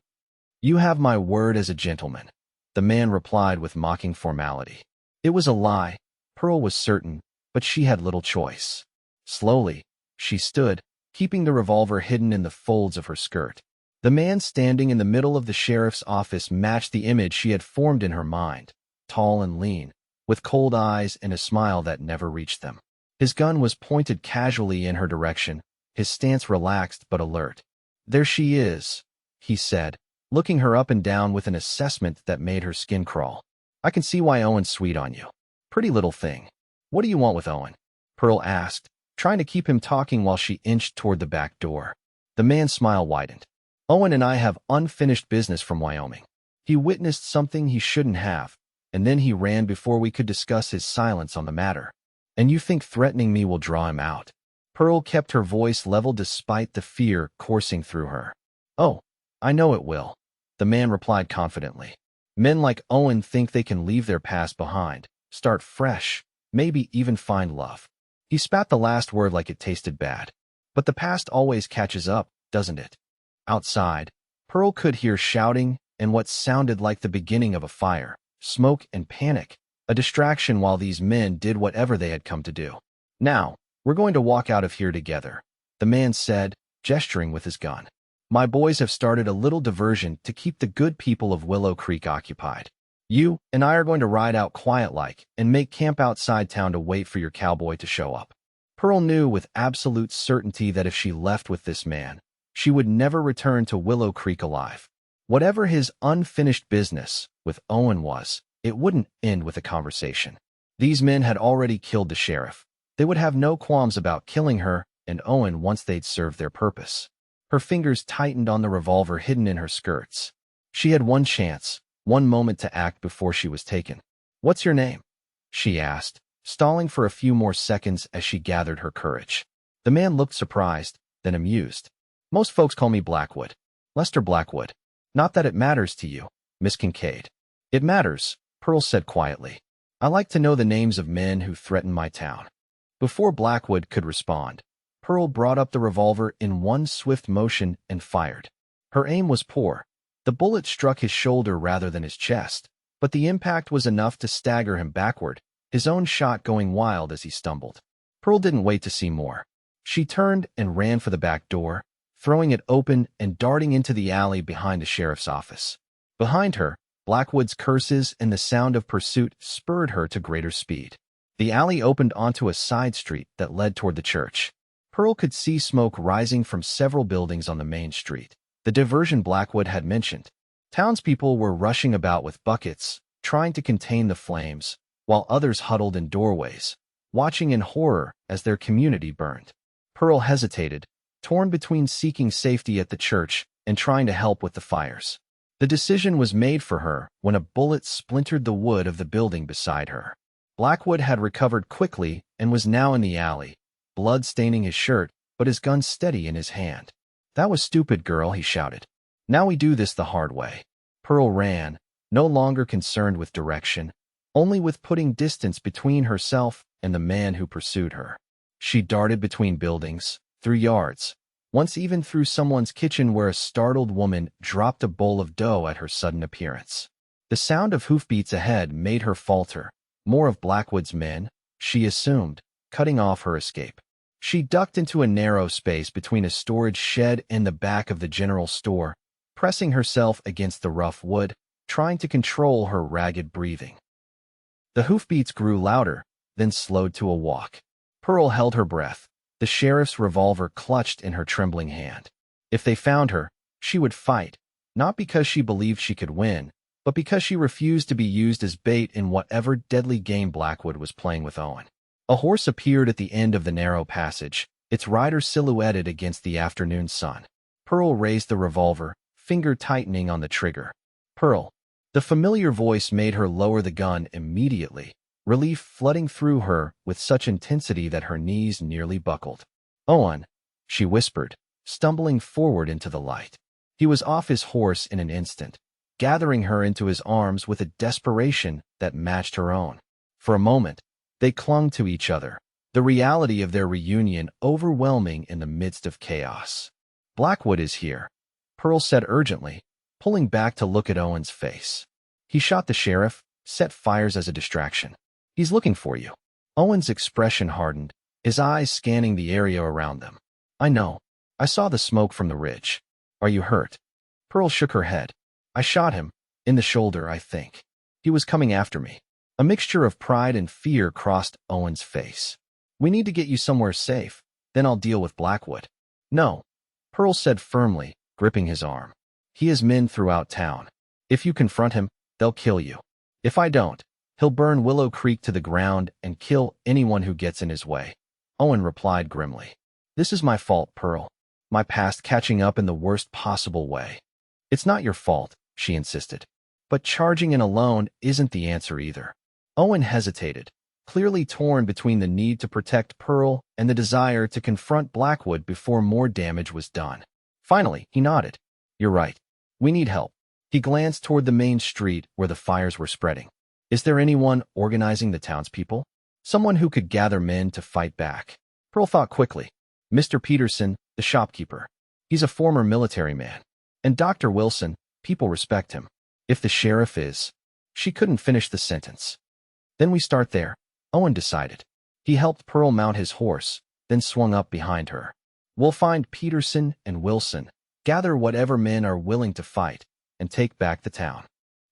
[SPEAKER 1] "You have my word as a gentleman," the man replied with mocking formality. It was a lie, Pearl was certain, but she had little choice. Slowly, She stood, keeping the revolver hidden in the folds of her skirt. The man standing in the middle of the sheriff's office matched the image she had formed in her mind, tall and lean, with cold eyes and a smile that never reached them. His gun was pointed casually in her direction, his stance relaxed but alert. "There she is," he said, looking her up and down with an assessment that made her skin crawl. "I can see why Owen's sweet on you. Pretty little thing. What do you want with Owen?" Pearl asked, trying to keep him talking while she inched toward the back door. The man's smile widened. "Owen and I have unfinished business from Wyoming. He witnessed something he shouldn't have, and then he ran before we could discuss his silence on the matter. And you think threatening me will draw him out?" Pearl kept her voice level despite the fear coursing through her. "Oh, I know it will," the man replied confidently. "Men like Owen think they can leave their past behind, start fresh, maybe even find love." He spat the last word like it tasted bad. But the past always catches up, doesn't it? Outside, Pearl could hear shouting and what sounded like the beginning of a fire, smoke and panic, a distraction while these men did whatever they had come to do. "Now, we're going to walk out of here together," the man said, gesturing with his gun. "My boys have started a little diversion to keep the good people of Willow Creek occupied. You and I are going to ride out quiet-like and make camp outside town to wait for your cowboy to show up." Pearl knew with absolute certainty that if she left with this man, she would never return to Willow Creek alive. Whatever his unfinished business with Owen was, it wouldn't end with a conversation. These men had already killed the sheriff. They would have no qualms about killing her and Owen once they'd served their purpose. Her fingers tightened on the revolver hidden in her skirts. She had one chance, one moment to act before she was taken. "What's your name?" she asked, stalling for a few more seconds as she gathered her courage. The man looked surprised, then amused. "Most folks call me Blackwood. Lester Blackwood. Not that it matters to you, Miss Kincaid." "It matters," Pearl said quietly. "I like to know the names of men who threaten my town." Before Blackwood could respond, Pearl brought up the revolver in one swift motion and fired. Her aim was poor. The bullet struck his shoulder rather than his chest, but the impact was enough to stagger him backward, his own shot going wild as he stumbled. Pearl didn't wait to see more. She turned and ran for the back door, throwing it open and darting into the alley behind the sheriff's office. Behind her, Blackwood's curses and the sound of pursuit spurred her to greater speed. The alley opened onto a side street that led toward the church. Pearl could see smoke rising from several buildings on the main street, the diversion Blackwood had mentioned. Townspeople were rushing about with buckets, trying to contain the flames, while others huddled in doorways, watching in horror as their community burned. Pearl hesitated, torn between seeking safety at the church and trying to help with the fires. The decision was made for her when a bullet splintered the wood of the building beside her. Blackwood had recovered quickly and was now in the alley, blood staining his shirt, but his gun steady in his hand. "That was stupid, girl," he shouted. "Now we do this the hard way." Pearl ran, no longer concerned with direction, only with putting distance between herself and the man who pursued her. She darted between buildings, through yards, once even through someone's kitchen where a startled woman dropped a bowl of dough at her sudden appearance. The sound of hoofbeats ahead made her falter. More of Blackwood's men, she assumed, cutting off her escape. She ducked into a narrow space between a storage shed and the back of the general store, pressing herself against the rough wood, trying to control her ragged breathing. The hoofbeats grew louder, then slowed to a walk. Pearl held her breath, the sheriff's revolver clutched in her trembling hand. If they found her, she would fight, not because she believed she could win, but because she refused to be used as bait in whatever deadly game Blackwood was playing with Owen. A horse appeared at the end of the narrow passage, its rider silhouetted against the afternoon sun. Pearl raised the revolver, finger tightening on the trigger. "Pearl." The familiar voice made her lower the gun immediately, relief flooding through her with such intensity that her knees nearly buckled. "Owen," she whispered, stumbling forward into the light. He was off his horse in an instant, gathering her into his arms with a desperation that matched her own. For a moment, they clung to each other, the reality of their reunion overwhelming in the midst of chaos. "Blackwood is here," Pearl said urgently, pulling back to look at Owen's face. "He shot the sheriff, set fires as a distraction. He's looking for you." Owen's expression hardened, his eyes scanning the area around them. I know. I saw the smoke from the ridge. Are you hurt? Pearl shook her head. I shot him. In the shoulder, I think. He was coming after me. A mixture of pride and fear crossed Owen's face. We need to get you somewhere safe. Then I'll deal with Blackwood. No, Pearl said firmly, gripping his arm. He has men throughout town. If you confront him, they'll kill you. If I don't, he'll burn Willow Creek to the ground and kill anyone who gets in his way. Owen replied grimly. This is my fault, Pearl. My past catching up in the worst possible way. It's not your fault, she insisted. But charging in alone isn't the answer either. Owen hesitated, clearly torn between the need to protect Pearl and the desire to confront Blackwood before more damage was done. Finally, he nodded. You're right. We need help. He glanced toward the main street where the fires were spreading. Is there anyone organizing the townspeople? Someone who could gather men to fight back? Pearl thought quickly. Mr. Peterson, the shopkeeper. He's a former military man. And Dr. Wilson, people respect him. If the sheriff is... She couldn't finish the sentence. Then we start there, Owen decided. He helped Pearl mount his horse, then swung up behind her. We'll find Peterson and Wilson, gather whatever men are willing to fight, and take back the town.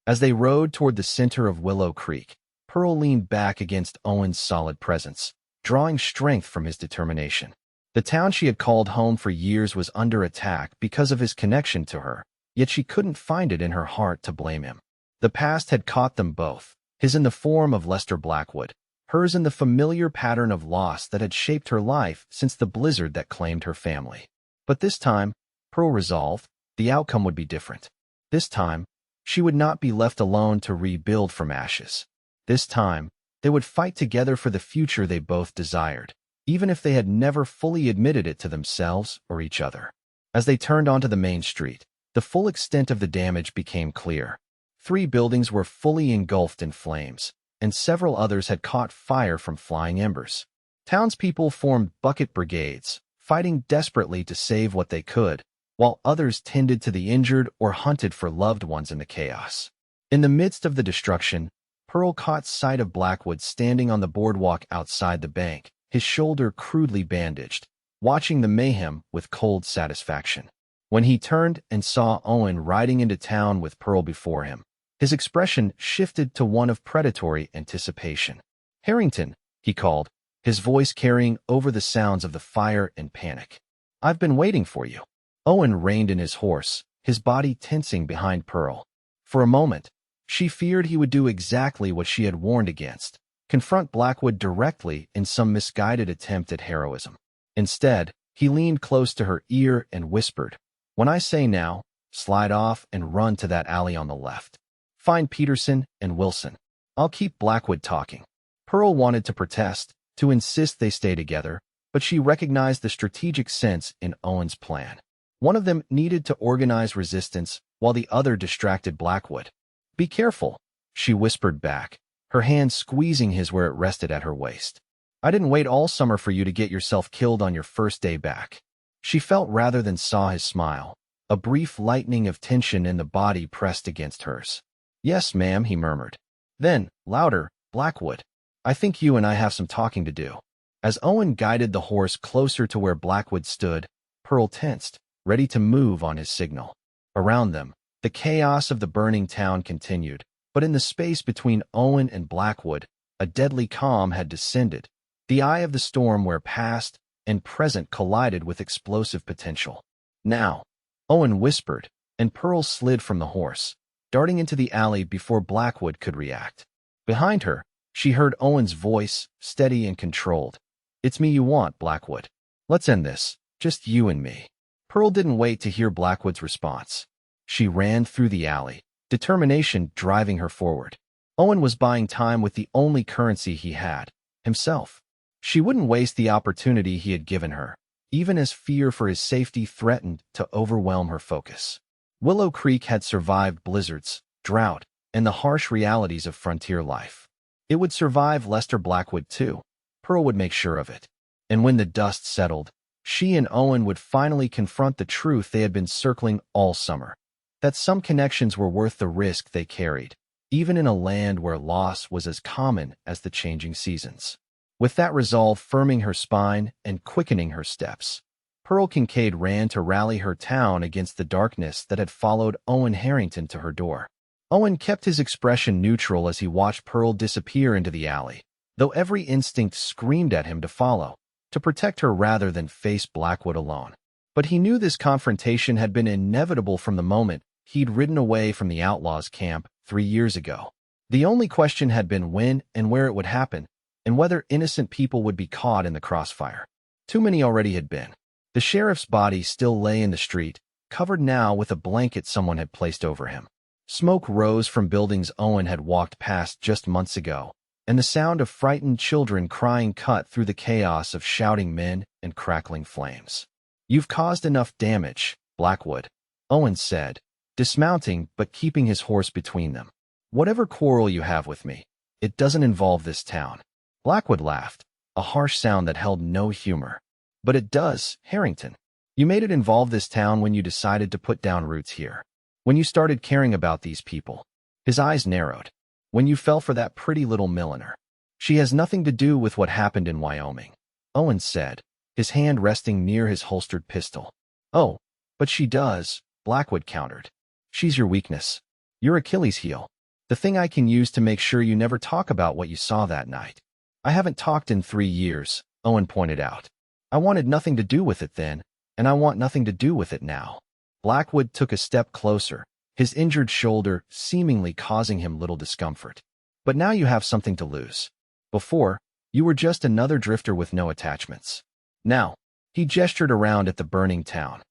[SPEAKER 1] As they rode toward the center of Willow Creek, Pearl leaned back against Owen's solid presence, drawing strength from his determination. The town she had called home for years was under attack because of his connection to her, yet she couldn't find it in her heart to blame him. The past had caught them both, his in the form of Lester Blackwood, hers in the familiar pattern of loss that had shaped her life since the blizzard that claimed her family. But this time, Pearl resolved, the outcome would be different. This time, she would not be left alone to rebuild from ashes. This time, they would fight together for the future they both desired, even if they had never fully admitted it to themselves or each other. As they turned onto the main street, the full extent of the damage became clear. 3 buildings were fully engulfed in flames, and several others had caught fire from flying embers. Townspeople formed bucket brigades, fighting desperately to save what they could, while others tended to the injured or hunted for loved ones in the chaos. In the midst of the destruction, Pearl caught sight of Blackwood standing on the boardwalk outside the bank, his shoulder crudely bandaged, watching the mayhem with cold satisfaction. When he turned and saw Owen riding into town with Pearl before him, his expression shifted to one of predatory anticipation. Harrington, he called, his voice carrying over the sounds of the fire and panic. I've been waiting for you. Owen reined in his horse, his body tensing behind Pearl. For a moment, she feared he would do exactly what she had warned against, confront Blackwood directly in some misguided attempt at heroism. Instead, he leaned close to her ear and whispered, When I say now, slide off and run to that alley on the left. Find Peterson and Wilson. I'll keep Blackwood talking. Pearl wanted to protest, to insist they stay together, but she recognized the strategic sense in Owen's plan. One of them needed to organize resistance, while the other distracted Blackwood. Be careful, she whispered back, her hand squeezing his where it rested at her waist. I didn't wait all summer for you to get yourself killed on your first day back. She felt rather than saw his smile, a brief lightening of tension in the body pressed against hers. Yes, ma'am, he murmured. Then, louder, Blackwood. I think you and I have some talking to do. As Owen guided the horse closer to where Blackwood stood, Pearl tensed, ready to move on his signal. Around them, the chaos of the burning town continued, but in the space between Owen and Blackwood, a deadly calm had descended, the eye of the storm where past and present collided with explosive potential. Now, Owen whispered, and Pearl slid from the horse, darting into the alley before Blackwood could react. Behind her, she heard Owen's voice, steady and controlled. It's me you want, Blackwood. Let's end this, just you and me. Pearl didn't wait to hear Blackwood's response. She ran through the alley, determination driving her forward. Owen was buying time with the only currency he had, himself. She wouldn't waste the opportunity he had given her, even as fear for his safety threatened to overwhelm her focus. Willow Creek had survived blizzards, drought, and the harsh realities of frontier life. It would survive Lester Blackwood too. Pearl would make sure of it. And when the dust settled, she and Owen would finally confront the truth they had been circling all summer, that some connections were worth the risk they carried, even in a land where loss was as common as the changing seasons. with that resolve firming her spine and quickening her steps. Pearl Kincaid ran to rally her town against the darkness that had followed Owen Harrington to her door. Owen kept his expression neutral as he watched Pearl disappear into the alley, though every instinct screamed at him to follow, to protect her rather than face Blackwood alone. But he knew this confrontation had been inevitable from the moment he'd ridden away from the outlaws' camp 3 years ago. The only question had been when and where it would happen, and whether innocent people would be caught in the crossfire. Too many already had been. The sheriff's body still lay in the street, covered now with a blanket someone had placed over him. Smoke rose from buildings Owen had walked past just months ago, and the sound of frightened children crying cut through the chaos of shouting men and crackling flames. "You've caused enough damage, Blackwood," Owen said, dismounting but keeping his horse between them. "Whatever quarrel you have with me, it doesn't involve this town." Blackwood laughed, a harsh sound that held no humor. "But it does, Harrington. You made it involve this town when you decided to put down roots here. When you started caring about these people." His eyes narrowed. "When you fell for that pretty little milliner. She has nothing to do with what happened in Wyoming," Owen said, his hand resting near his holstered pistol. "Oh, but she does," Blackwood countered. "She's your weakness. Your Achilles heel. The thing I can use to make sure you never talk about what you saw that night." "I haven't talked in 3 years," Owen pointed out. "I wanted nothing to do with it then, and I want nothing to do with it now." Blackwood took a step closer, his injured shoulder seemingly causing him little discomfort. "But now you have something to lose. Before, you were just another drifter with no attachments. Now," he gestured around at the burning town,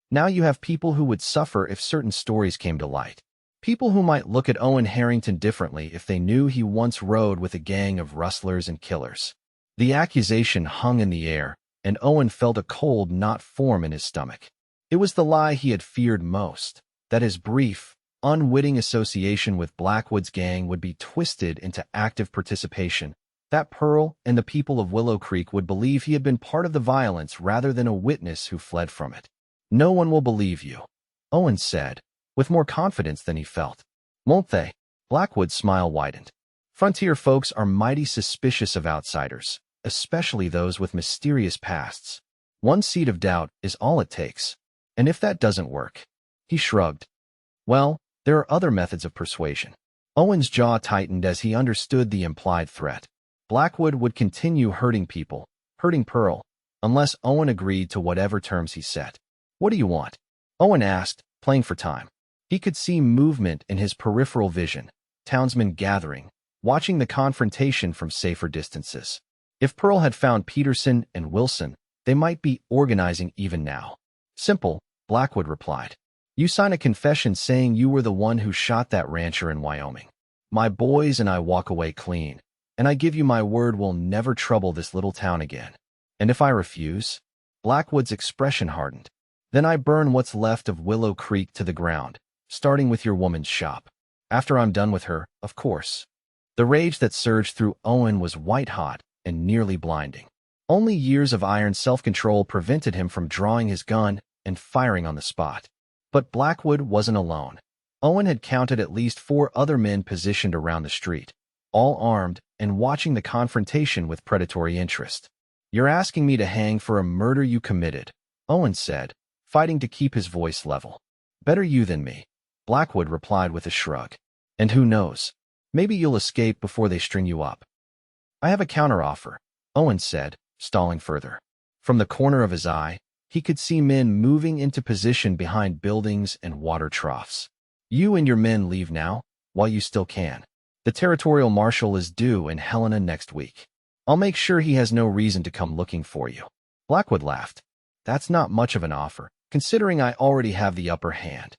[SPEAKER 1] "now you have people who would suffer if certain stories came to light. People who might look at Owen Harrington differently if they knew he once rode with a gang of rustlers and killers." The accusation hung in the air, and Owen felt a cold knot form in his stomach. It was the lie he had feared most, that his brief, unwitting association with Blackwood's gang would be twisted into active participation, that Pearl and the people of Willow Creek would believe he had been part of the violence rather than a witness who fled from it. "No one will believe you," Owen said, with more confidence than he felt. "Won't they?" Blackwood's smile widened. "Frontier folks are mighty suspicious of outsiders, especially those with mysterious pasts. One seed of doubt is all it takes. And if that doesn't work," he shrugged, "well, there are other methods of persuasion." Owen's jaw tightened as he understood the implied threat. Blackwood would continue hurting people, hurting Pearl, unless Owen agreed to whatever terms he set. "What do you want?" Owen asked, playing for time. He could see movement in his peripheral vision, townsmen gathering, watching the confrontation from safer distances. If Pearl had found Peterson and Wilson, they might be organizing even now. "Simple," Blackwood replied. "You sign a confession saying you were the one who shot that rancher in Wyoming. My boys and I walk away clean, and I give you my word we'll never trouble this little town again. And if I refuse?" Blackwood's expression hardened. "Then I burn what's left of Willow Creek to the ground, starting with your woman's shop. After I'm done with her, of course." The rage that surged through Owen was white-hot and nearly blinding. Only years of iron self-control prevented him from drawing his gun and firing on the spot. But Blackwood wasn't alone. Owen had counted at least 4 other men positioned around the street, all armed and watching the confrontation with predatory interest. "You're asking me to hang for a murder you committed," Owen said, fighting to keep his voice level. "Better you than me," Blackwood replied with a shrug. "And who knows? Maybe you'll escape before they string you up." "I have a counteroffer," Owen said, stalling further. From the corner of his eye, he could see men moving into position behind buildings and water troughs. "You and your men leave now, while you still can. The territorial marshal is due in Helena next week. I'll make sure he has no reason to come looking for you." Blackwood laughed. "That's not much of an offer, considering I already have the upper hand."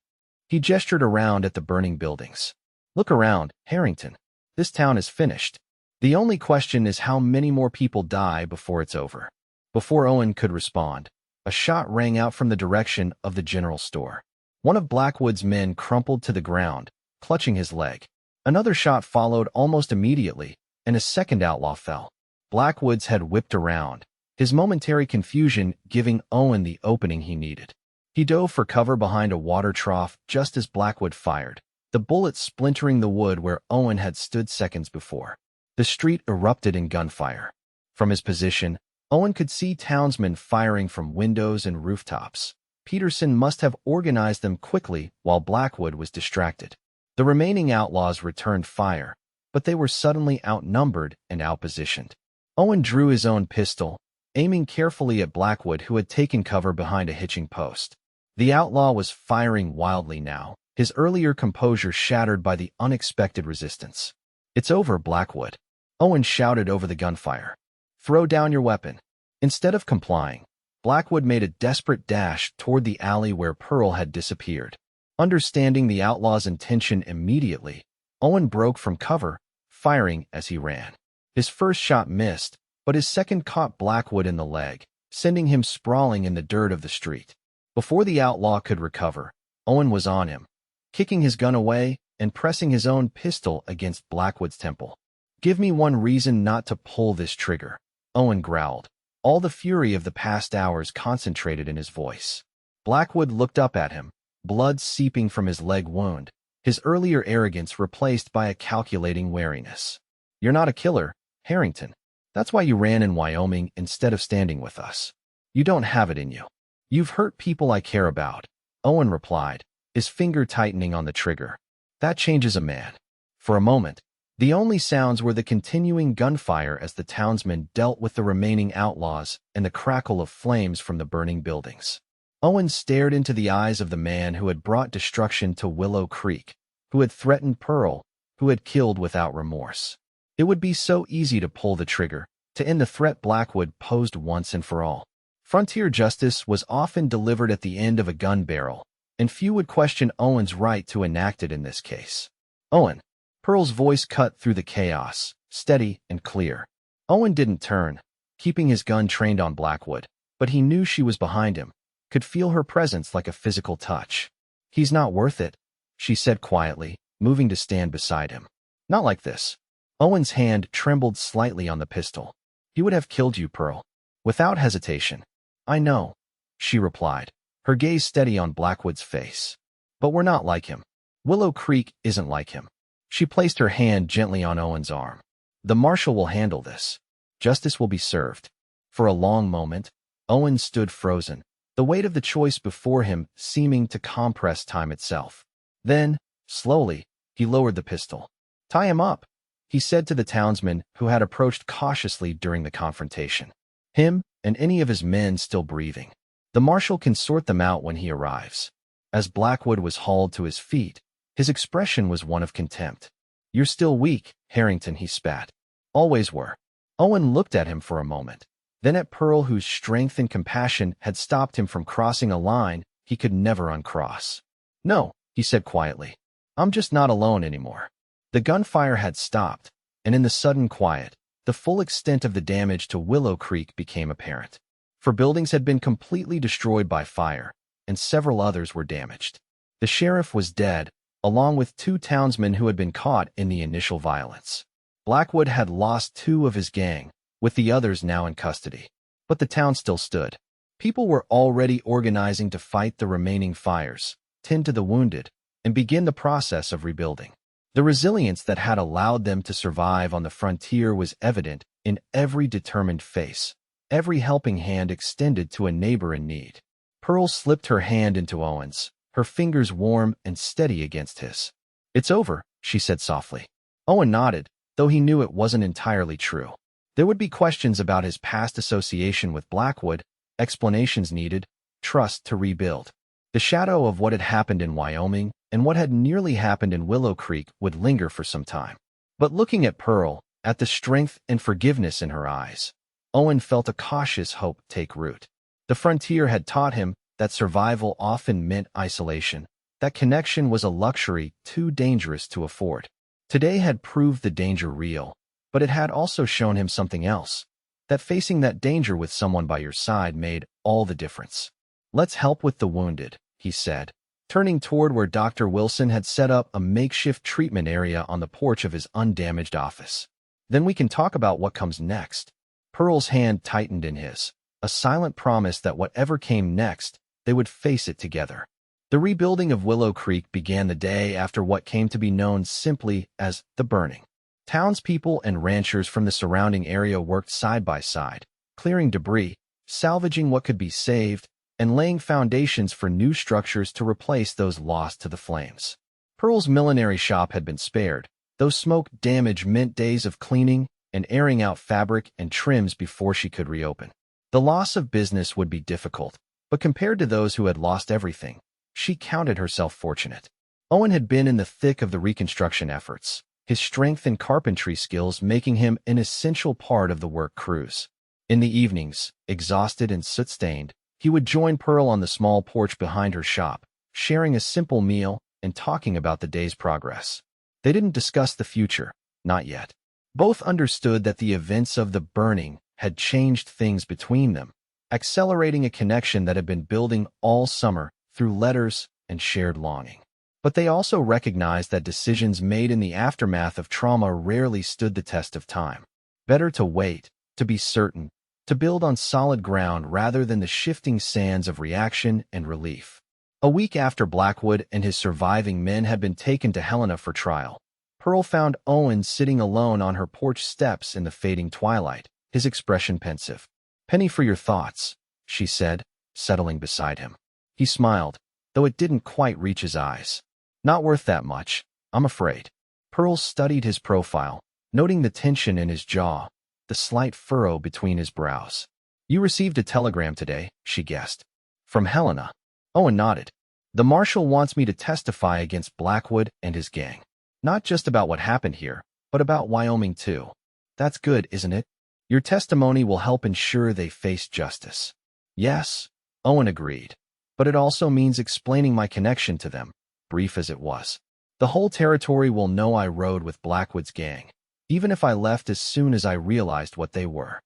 [SPEAKER 1] He gestured around at the burning buildings. "Look around, Harrington. This town is finished. The only question is how many more people die before it's over." Before Owen could respond, a shot rang out from the direction of the general store. One of Blackwood's men crumpled to the ground, clutching his leg. Another shot followed almost immediately, and a second outlaw fell. Blackwood's head whipped around, his momentary confusion giving Owen the opening he needed. He dove for cover behind a water trough just as Blackwood fired, the bullet splintering the wood where Owen had stood seconds before. The street erupted in gunfire. From his position, Owen could see townsmen firing from windows and rooftops. Peterson must have organized them quickly while Blackwood was distracted. The remaining outlaws returned fire, but they were suddenly outnumbered and outpositioned. Owen drew his own pistol, aiming carefully at Blackwood, who had taken cover behind a hitching post. The outlaw was firing wildly now, his earlier composure shattered by the unexpected resistance. "It's over, Blackwood," Owen shouted over the gunfire. "Throw down your weapon." Instead of complying, Blackwood made a desperate dash toward the alley where Pearl had disappeared. Understanding the outlaw's intention immediately, Owen broke from cover, firing as he ran. His first shot missed, but his second caught Blackwood in the leg, sending him sprawling in the dirt of the street. Before the outlaw could recover, Owen was on him, kicking his gun away and pressing his own pistol against Blackwood's temple. "Give me one reason not to pull this trigger," Owen growled, all the fury of the past hours concentrated in his voice. Blackwood looked up at him, blood seeping from his leg wound, his earlier arrogance replaced by a calculating wariness. "You're not a killer, Harrington. That's why you ran in Wyoming instead of standing with us. You don't have it in you." "You've hurt people I care about," Owen replied, his finger tightening on the trigger. "That changes a man." For a moment, the only sounds were the continuing gunfire as the townsmen dealt with the remaining outlaws and the crackle of flames from the burning buildings. Owen stared into the eyes of the man who had brought destruction to Willow Creek, who had threatened Pearl, who had killed without remorse. It would be so easy to pull the trigger, to end the threat Blackwood posed once and for all. Frontier justice was often delivered at the end of a gun barrel, and few would question Owen's right to enact it in this case. "Owen." Pearl's voice cut through the chaos, steady and clear. Owen didn't turn, keeping his gun trained on Blackwood, but he knew she was behind him, could feel her presence like a physical touch. "He's not worth it," she said quietly, moving to stand beside him. "Not like this." Owen's hand trembled slightly on the pistol. "He would have killed you, Pearl." Without hesitation. "I know," she replied, her gaze steady on Blackwood's face. "But we're not like him. Willow Creek isn't like him." She placed her hand gently on Owen's arm. "The marshal will handle this. Justice will be served." For a long moment, Owen stood frozen, the weight of the choice before him seeming to compress time itself. Then, slowly, he lowered the pistol. "Tie him up," he said to the townsman who had approached cautiously during the confrontation. "Him and any of his men still breathing. The marshal can sort them out when he arrives." As Blackwood was hauled to his feet, his expression was one of contempt. "You're still weak, Harrington," he spat. "Always were." Owen looked at him for a moment, then at Pearl, whose strength and compassion had stopped him from crossing a line he could never uncross. "No," he said quietly. "I'm just not alone anymore." The gunfire had stopped, and in the sudden quiet, the full extent of the damage to Willow Creek became apparent. For buildings had been completely destroyed by fire, and several others were damaged. The sheriff was dead, along with 2 townsmen who had been caught in the initial violence. Blackwood had lost 2 of his gang, with the others now in custody. But the town still stood. People were already organizing to fight the remaining fires, tend to the wounded, and begin the process of rebuilding. The resilience that had allowed them to survive on the frontier was evident in every determined face, every helping hand extended to a neighbor in need. Pearl slipped her hand into Owen's, her fingers warm and steady against his. "It's over," she said softly. Owen nodded, though he knew it wasn't entirely true. There would be questions about his past association with Blackwood, explanations needed, trust to rebuild. The shadow of what had happened in Wyoming and what had nearly happened in Willow Creek would linger for some time. But looking at Pearl, at the strength and forgiveness in her eyes, Owen felt a cautious hope take root. The frontier had taught him that survival often meant isolation, that connection was a luxury too dangerous to afford. Today had proved the danger real, but it had also shown him something else, that facing that danger with someone by your side made all the difference. "Let's help with the wounded," he said, turning toward where Dr. Wilson had set up a makeshift treatment area on the porch of his undamaged office. "Then we can talk about what comes next." Pearl's hand tightened in his, a silent promise that whatever came next, they would face it together. The rebuilding of Willow Creek began the day after what came to be known simply as the burning. Townspeople and ranchers from the surrounding area worked side by side, clearing debris, salvaging what could be saved, and laying foundations for new structures to replace those lost to the flames. Pearl's millinery shop had been spared, though smoke damage meant days of cleaning and airing out fabric and trims before she could reopen. The loss of business would be difficult, but compared to those who had lost everything, she counted herself fortunate. Owen had been in the thick of the reconstruction efforts, his strength and carpentry skills making him an essential part of the work crews. In the evenings, exhausted and soot-stained, he would join Pearl on the small porch behind her shop, sharing a simple meal and talking about the day's progress. They didn't discuss the future, not yet. Both understood that the events of the burning had changed things between them, accelerating a connection that had been building all summer through letters and shared longing. But they also recognized that decisions made in the aftermath of trauma rarely stood the test of time. Better to wait, to be certain, to build on solid ground rather than the shifting sands of reaction and relief. A week after Blackwood and his surviving men had been taken to Helena for trial, Pearl found Owen sitting alone on her porch steps in the fading twilight, his expression pensive. "Penny for your thoughts," she said, settling beside him. He smiled, though it didn't quite reach his eyes. "Not worth that much, I'm afraid." Pearl studied his profile, noting the tension in his jaw, the slight furrow between his brows. "You received a telegram today," she guessed. "From Helena." Owen nodded. "The marshal wants me to testify against Blackwood and his gang. Not just about what happened here, but about Wyoming too. That's good, isn't it? Your testimony will help ensure they face justice." "Yes," Owen agreed. "But it also means explaining my connection to them, brief as it was. The whole territory will know I rode with Blackwood's gang, even if I left as soon as I realized what they were."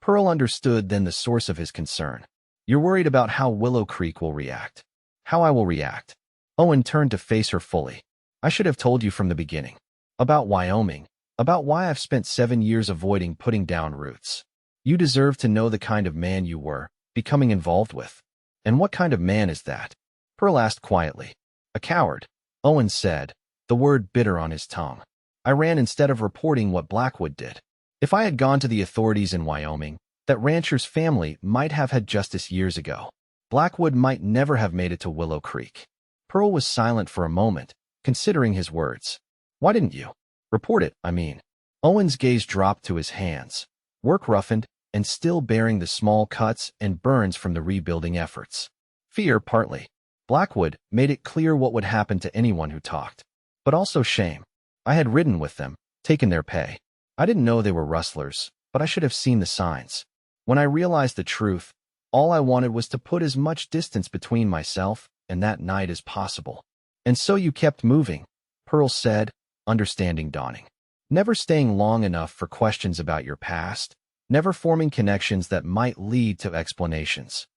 [SPEAKER 1] Pearl understood then the source of his concern. "You're worried about how Willow Creek will react." "How I will react?" Owen turned to face her fully. "I should have told you from the beginning. About Wyoming, about why I've spent 7 years avoiding putting down roots. You deserve to know the kind of man you were becoming involved with." "And what kind of man is that?" Pearl asked quietly. "A coward," Owen said, the word bitter on his tongue. "I ran instead of reporting what Blackwood did. If I had gone to the authorities in Wyoming, that rancher's family might have had justice years ago. Blackwood might never have made it to Willow Creek." Pearl was silent for a moment, considering his words. "Why didn't you? Report it, I mean." Owen's gaze dropped to his hands, work roughened and still bearing the small cuts and burns from the rebuilding efforts. "Fear, partly. Blackwood made it clear what would happen to anyone who talked. But also shame. I had ridden with them, taken their pay. I didn't know they were rustlers, but I should have seen the signs. When I realized the truth, all I wanted was to put as much distance between myself and that night as possible." "And so you kept moving," Pearl said, understanding dawning. "Never staying long enough for questions about your past, never forming connections that might lead to explanations."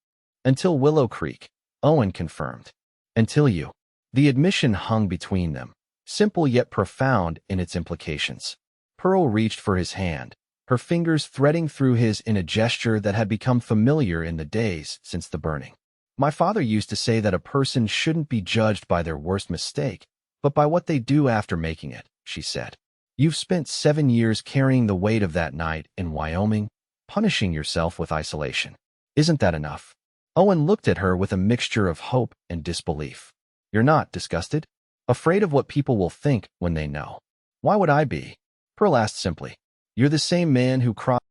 [SPEAKER 1] "Until Willow Creek," Owen confirmed. "Until you." The admission hung between them, simple yet profound in its implications. Pearl reached for his hand, her fingers threading through his in a gesture that had become familiar in the days since the burning. "My father used to say that a person shouldn't be judged by their worst mistake, but by what they do after making it," she said. "You've spent 7 years carrying the weight of that night in Wyoming, punishing yourself with isolation. Isn't that enough?" Owen looked at her with a mixture of hope and disbelief. "You're not disgusted? Afraid of what people will think when they know?" "Why would I be?" Pearl asked simply. "You're the same man who cried."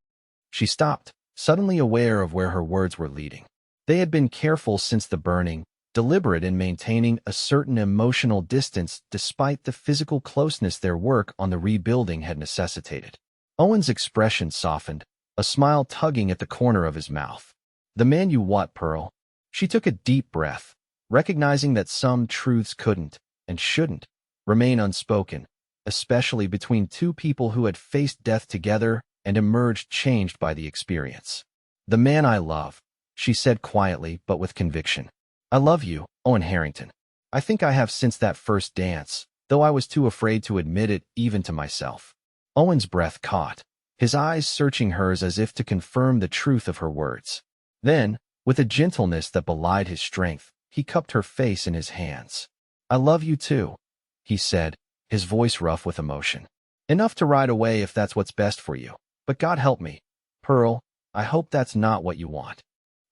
[SPEAKER 1] She stopped, suddenly aware of where her words were leading. They had been careful since the burning, deliberate in maintaining a certain emotional distance despite the physical closeness their work on the rebuilding had necessitated. Owen's expression softened, a smile tugging at the corner of his mouth. "The man you what, Pearl?" She took a deep breath, recognizing that some truths couldn't, and shouldn't, remain unspoken, especially between two people who had faced death together and emerged changed by the experience. "The man I love," she said quietly but with conviction. "I love you, Owen Harrington. I think I have since that first dance, though I was too afraid to admit it even to myself." Owen's breath caught, his eyes searching hers as if to confirm the truth of her words. Then, with a gentleness that belied his strength, he cupped her face in his hands. "I love you too," he said, his voice rough with emotion. Enough to ride away if that's what's best for you. But God help me. Pearl, I hope that's not what you want.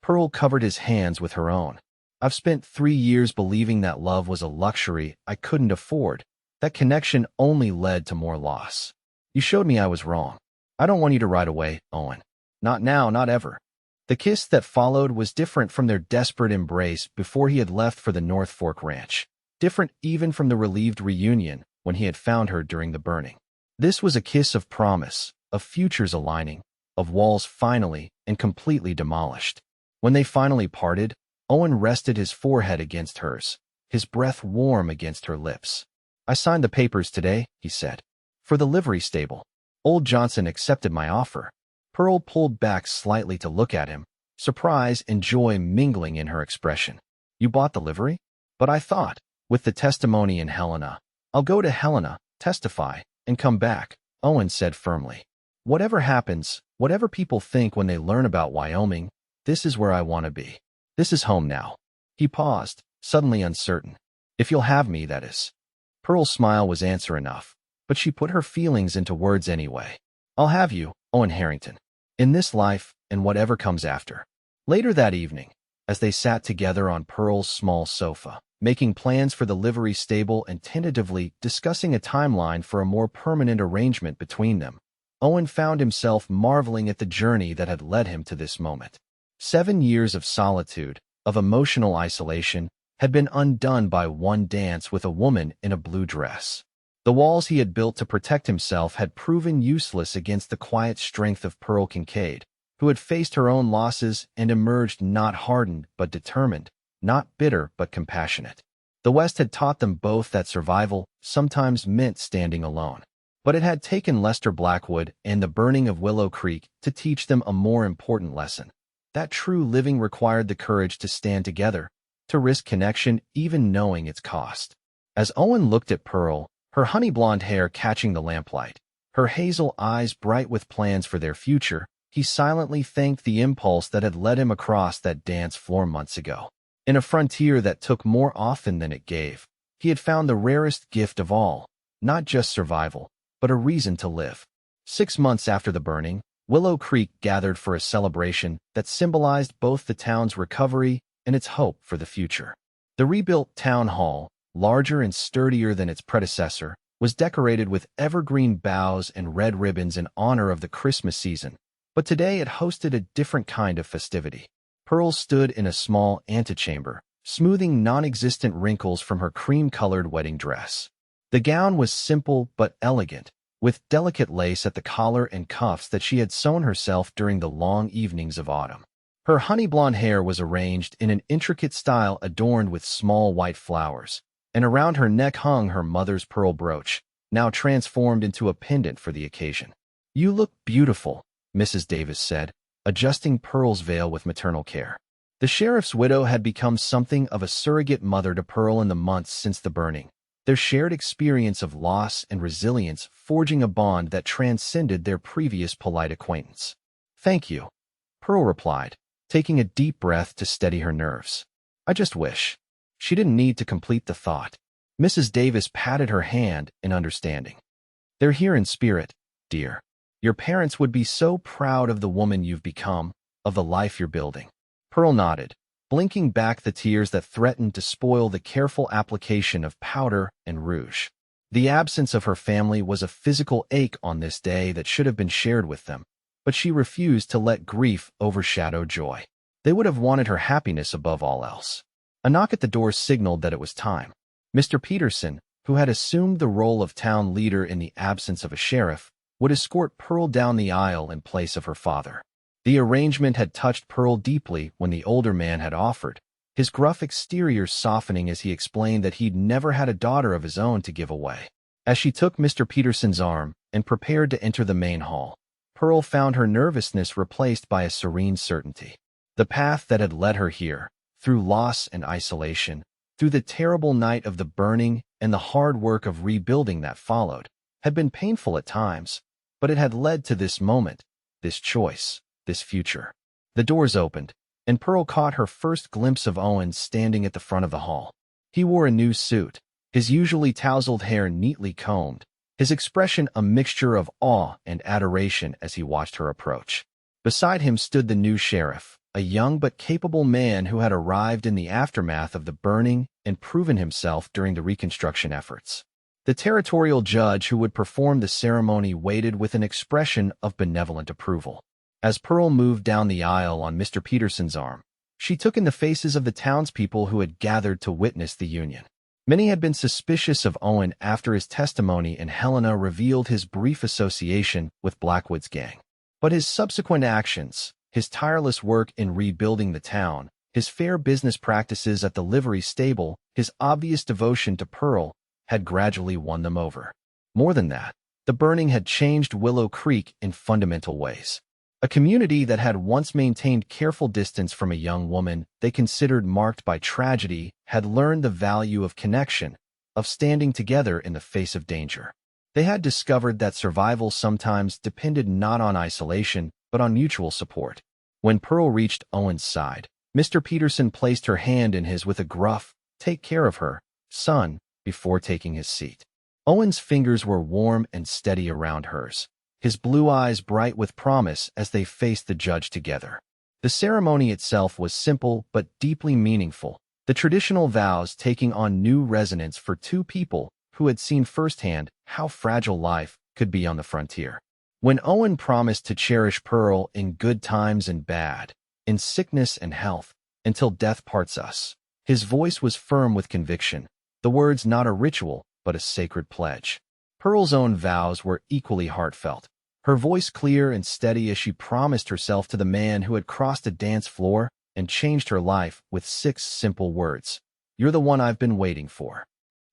[SPEAKER 1] Pearl covered his hands with her own. I've spent 3 years believing that love was a luxury I couldn't afford. That connection only led to more loss. You showed me I was wrong. I don't want you to ride away, Owen. Not now, not ever. The kiss that followed was different from their desperate embrace before he had left for the North Fork Ranch. Different even from the relieved reunion when he had found her during the burning. This was a kiss of promise, of futures aligning, of walls finally and completely demolished. When they finally parted, Owen rested his forehead against hers, his breath warm against her lips. I signed the papers today, he said. For the livery stable. Old Johnson accepted my offer. Pearl pulled back slightly to look at him, surprise and joy mingling in her expression. You bought the livery? But I thought, with the testimony in Helena. I'll go to Helena, testify, and come back, Owen said firmly. Whatever happens, whatever people think when they learn about Wyoming, this is where I want to be. This is home now. He paused, suddenly uncertain. If you'll have me, that is. Pearl's smile was answer enough, but she put her feelings into words anyway. I'll have you, Owen Harrington. In this life, and whatever comes after. Later that evening, as they sat together on Pearl's small sofa, making plans for the livery stable and tentatively discussing a timeline for a more permanent arrangement between them, Owen found himself marveling at the journey that had led him to this moment. 7 years of solitude, of emotional isolation, had been undone by one dance with a woman in a blue dress. The walls he had built to protect himself had proven useless against the quiet strength of Pearl Kincaid, who had faced her own losses and emerged not hardened but determined, not bitter but compassionate. The West had taught them both that survival sometimes meant standing alone. But it had taken Lester Blackwood and the burning of Willow Creek to teach them a more important lesson. That true living required the courage to stand together, to risk connection even knowing its cost. As Owen looked at Pearl, her honey blonde hair catching the lamplight, her hazel eyes bright with plans for their future, he silently thanked the impulse that had led him across that dance floor months ago. In a frontier that took more often than it gave, he had found the rarest gift of all, not just survival, but a reason to live. 6 months after the burning, Willow Creek gathered for a celebration that symbolized both the town's recovery and its hope for the future. The rebuilt town hall, larger and sturdier than its predecessor, was decorated with evergreen boughs and red ribbons in honor of the Christmas season, but today it hosted a different kind of festivity. Pearl stood in a small antechamber, smoothing non-existent wrinkles from her cream-colored wedding dress. The gown was simple but elegant, with delicate lace at the collar and cuffs that she had sewn herself during the long evenings of autumn. Her honey blonde hair was arranged in an intricate style adorned with small white flowers, and around her neck hung her mother's pearl brooch, now transformed into a pendant for the occasion. You look beautiful, Mrs. Davis said, adjusting Pearl's veil with maternal care. The sheriff's widow had become something of a surrogate mother to Pearl in the months since the burning, their shared experience of loss and resilience forging a bond that transcended their previous polite acquaintance. Thank you, Pearl replied, taking a deep breath to steady her nerves. I just wish. She didn't need to complete the thought. Mrs. Davis patted her hand in understanding. They're here in spirit, dear. Your parents would be so proud of the woman you've become, of the life you're building. Pearl nodded, blinking back the tears that threatened to spoil the careful application of powder and rouge. The absence of her family was a physical ache on this day that should have been shared with them, but she refused to let grief overshadow joy. They would have wanted her happiness above all else. A knock at the door signaled that it was time. Mr. Peterson, who had assumed the role of town leader in the absence of a sheriff, would escort Pearl down the aisle in place of her father. The arrangement had touched Pearl deeply when the older man had offered, his gruff exterior softening as he explained that he'd never had a daughter of his own to give away. As she took Mr. Peterson's arm and prepared to enter the main hall, Pearl found her nervousness replaced by a serene certainty. The path that had led her here, through loss and isolation, through the terrible night of the burning and the hard work of rebuilding that followed, had been painful at times, but it had led to this moment, this choice, this future. The doors opened, and Pearl caught her first glimpse of Owen standing at the front of the hall. He wore a new suit, his usually tousled hair neatly combed, his expression a mixture of awe and adoration as he watched her approach. Beside him stood the new sheriff, a young but capable man who had arrived in the aftermath of the burning and proven himself during the reconstruction efforts. The territorial judge who would perform the ceremony waited with an expression of benevolent approval. As Pearl moved down the aisle on Mr. Peterson's arm, she took in the faces of the townspeople who had gathered to witness the union. Many had been suspicious of Owen after his testimony and Helena revealed his brief association with Blackwood's gang. But his subsequent actions, his tireless work in rebuilding the town, his fair business practices at the livery stable, his obvious devotion to Pearl, had gradually won them over. More than that, the burning had changed Willow Creek in fundamental ways. A community that had once maintained careful distance from a young woman they considered marked by tragedy had learned the value of connection, of standing together in the face of danger. They had discovered that survival sometimes depended not on isolation, but on mutual support. When Pearl reached Owen's side, Mr. Peterson placed her hand in his with a gruff, "Take care of her, son," before taking his seat. Owen's fingers were warm and steady around hers, his blue eyes bright with promise as they faced the judge together. The ceremony itself was simple but deeply meaningful, the traditional vows taking on new resonance for two people who had seen firsthand how fragile life could be on the frontier. When Owen promised to cherish Pearl in good times and bad, in sickness and health, until death parts us, his voice was firm with conviction, the words not a ritual, but a sacred pledge. Pearl's own vows were equally heartfelt, her voice clear and steady as she promised herself to the man who had crossed a dance floor and changed her life with 6 simple words. "You're the one I've been waiting for."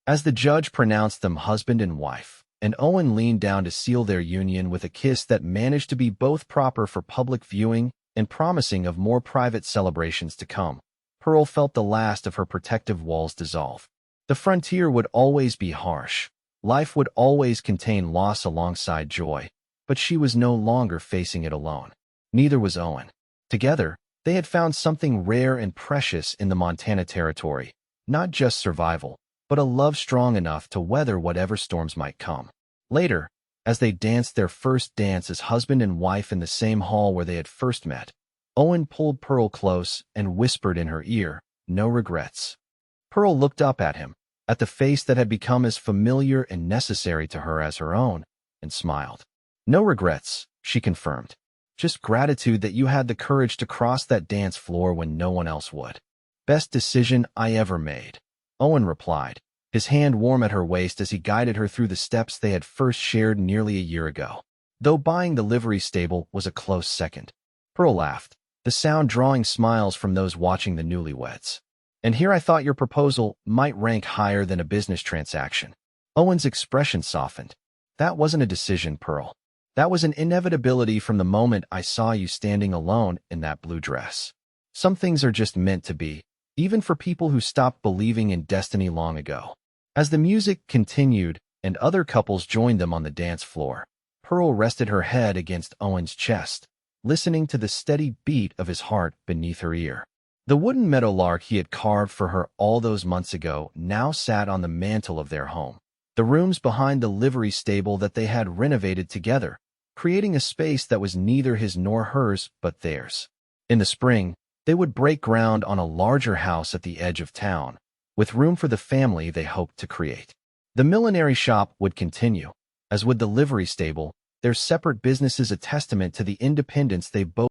[SPEAKER 1] As the judge pronounced them husband and wife, and Owen leaned down to seal their union with a kiss that managed to be both proper for public viewing and promising of more private celebrations to come, Pearl felt the last of her protective walls dissolve. The frontier would always be harsh. Life would always contain loss alongside joy, but she was no longer facing it alone. Neither was Owen. Together, they had found something rare and precious in the Montana Territory, not just survival, but a love strong enough to weather whatever storms might come. Later, as they danced their first dance as husband and wife in the same hall where they had first met, Owen pulled Pearl close and whispered in her ear, "No regrets." Pearl looked up at him, at the face that had become as familiar and necessary to her as her own, and smiled. "No regrets," she confirmed. "Just gratitude that you had the courage to cross that dance floor when no one else would." "Best decision I ever made," Owen replied, his hand warm at her waist as he guided her through the steps they had first shared nearly a year ago. Though buying the livery stable was a close second. Pearl laughed, the sound drawing smiles from those watching the newlyweds. "And here I thought your proposal might rank higher than a business transaction." Owen's expression softened. "That wasn't a decision, Pearl. That was an inevitability from the moment I saw you standing alone in that blue dress. Some things are just meant to be, even for people who stopped believing in destiny long ago." As the music continued and other couples joined them on the dance floor, Pearl rested her head against Owen's chest, listening to the steady beat of his heart beneath her ear. The wooden meadowlark he had carved for her all those months ago now sat on the mantel of their home, the rooms behind the livery stable that they had renovated together, creating a space that was neither his nor hers but theirs. In the spring, they would break ground on a larger house at the edge of town, with room for the family they hoped to create. The millinery shop would continue, as would the livery stable, their separate businesses a testament to the independence they both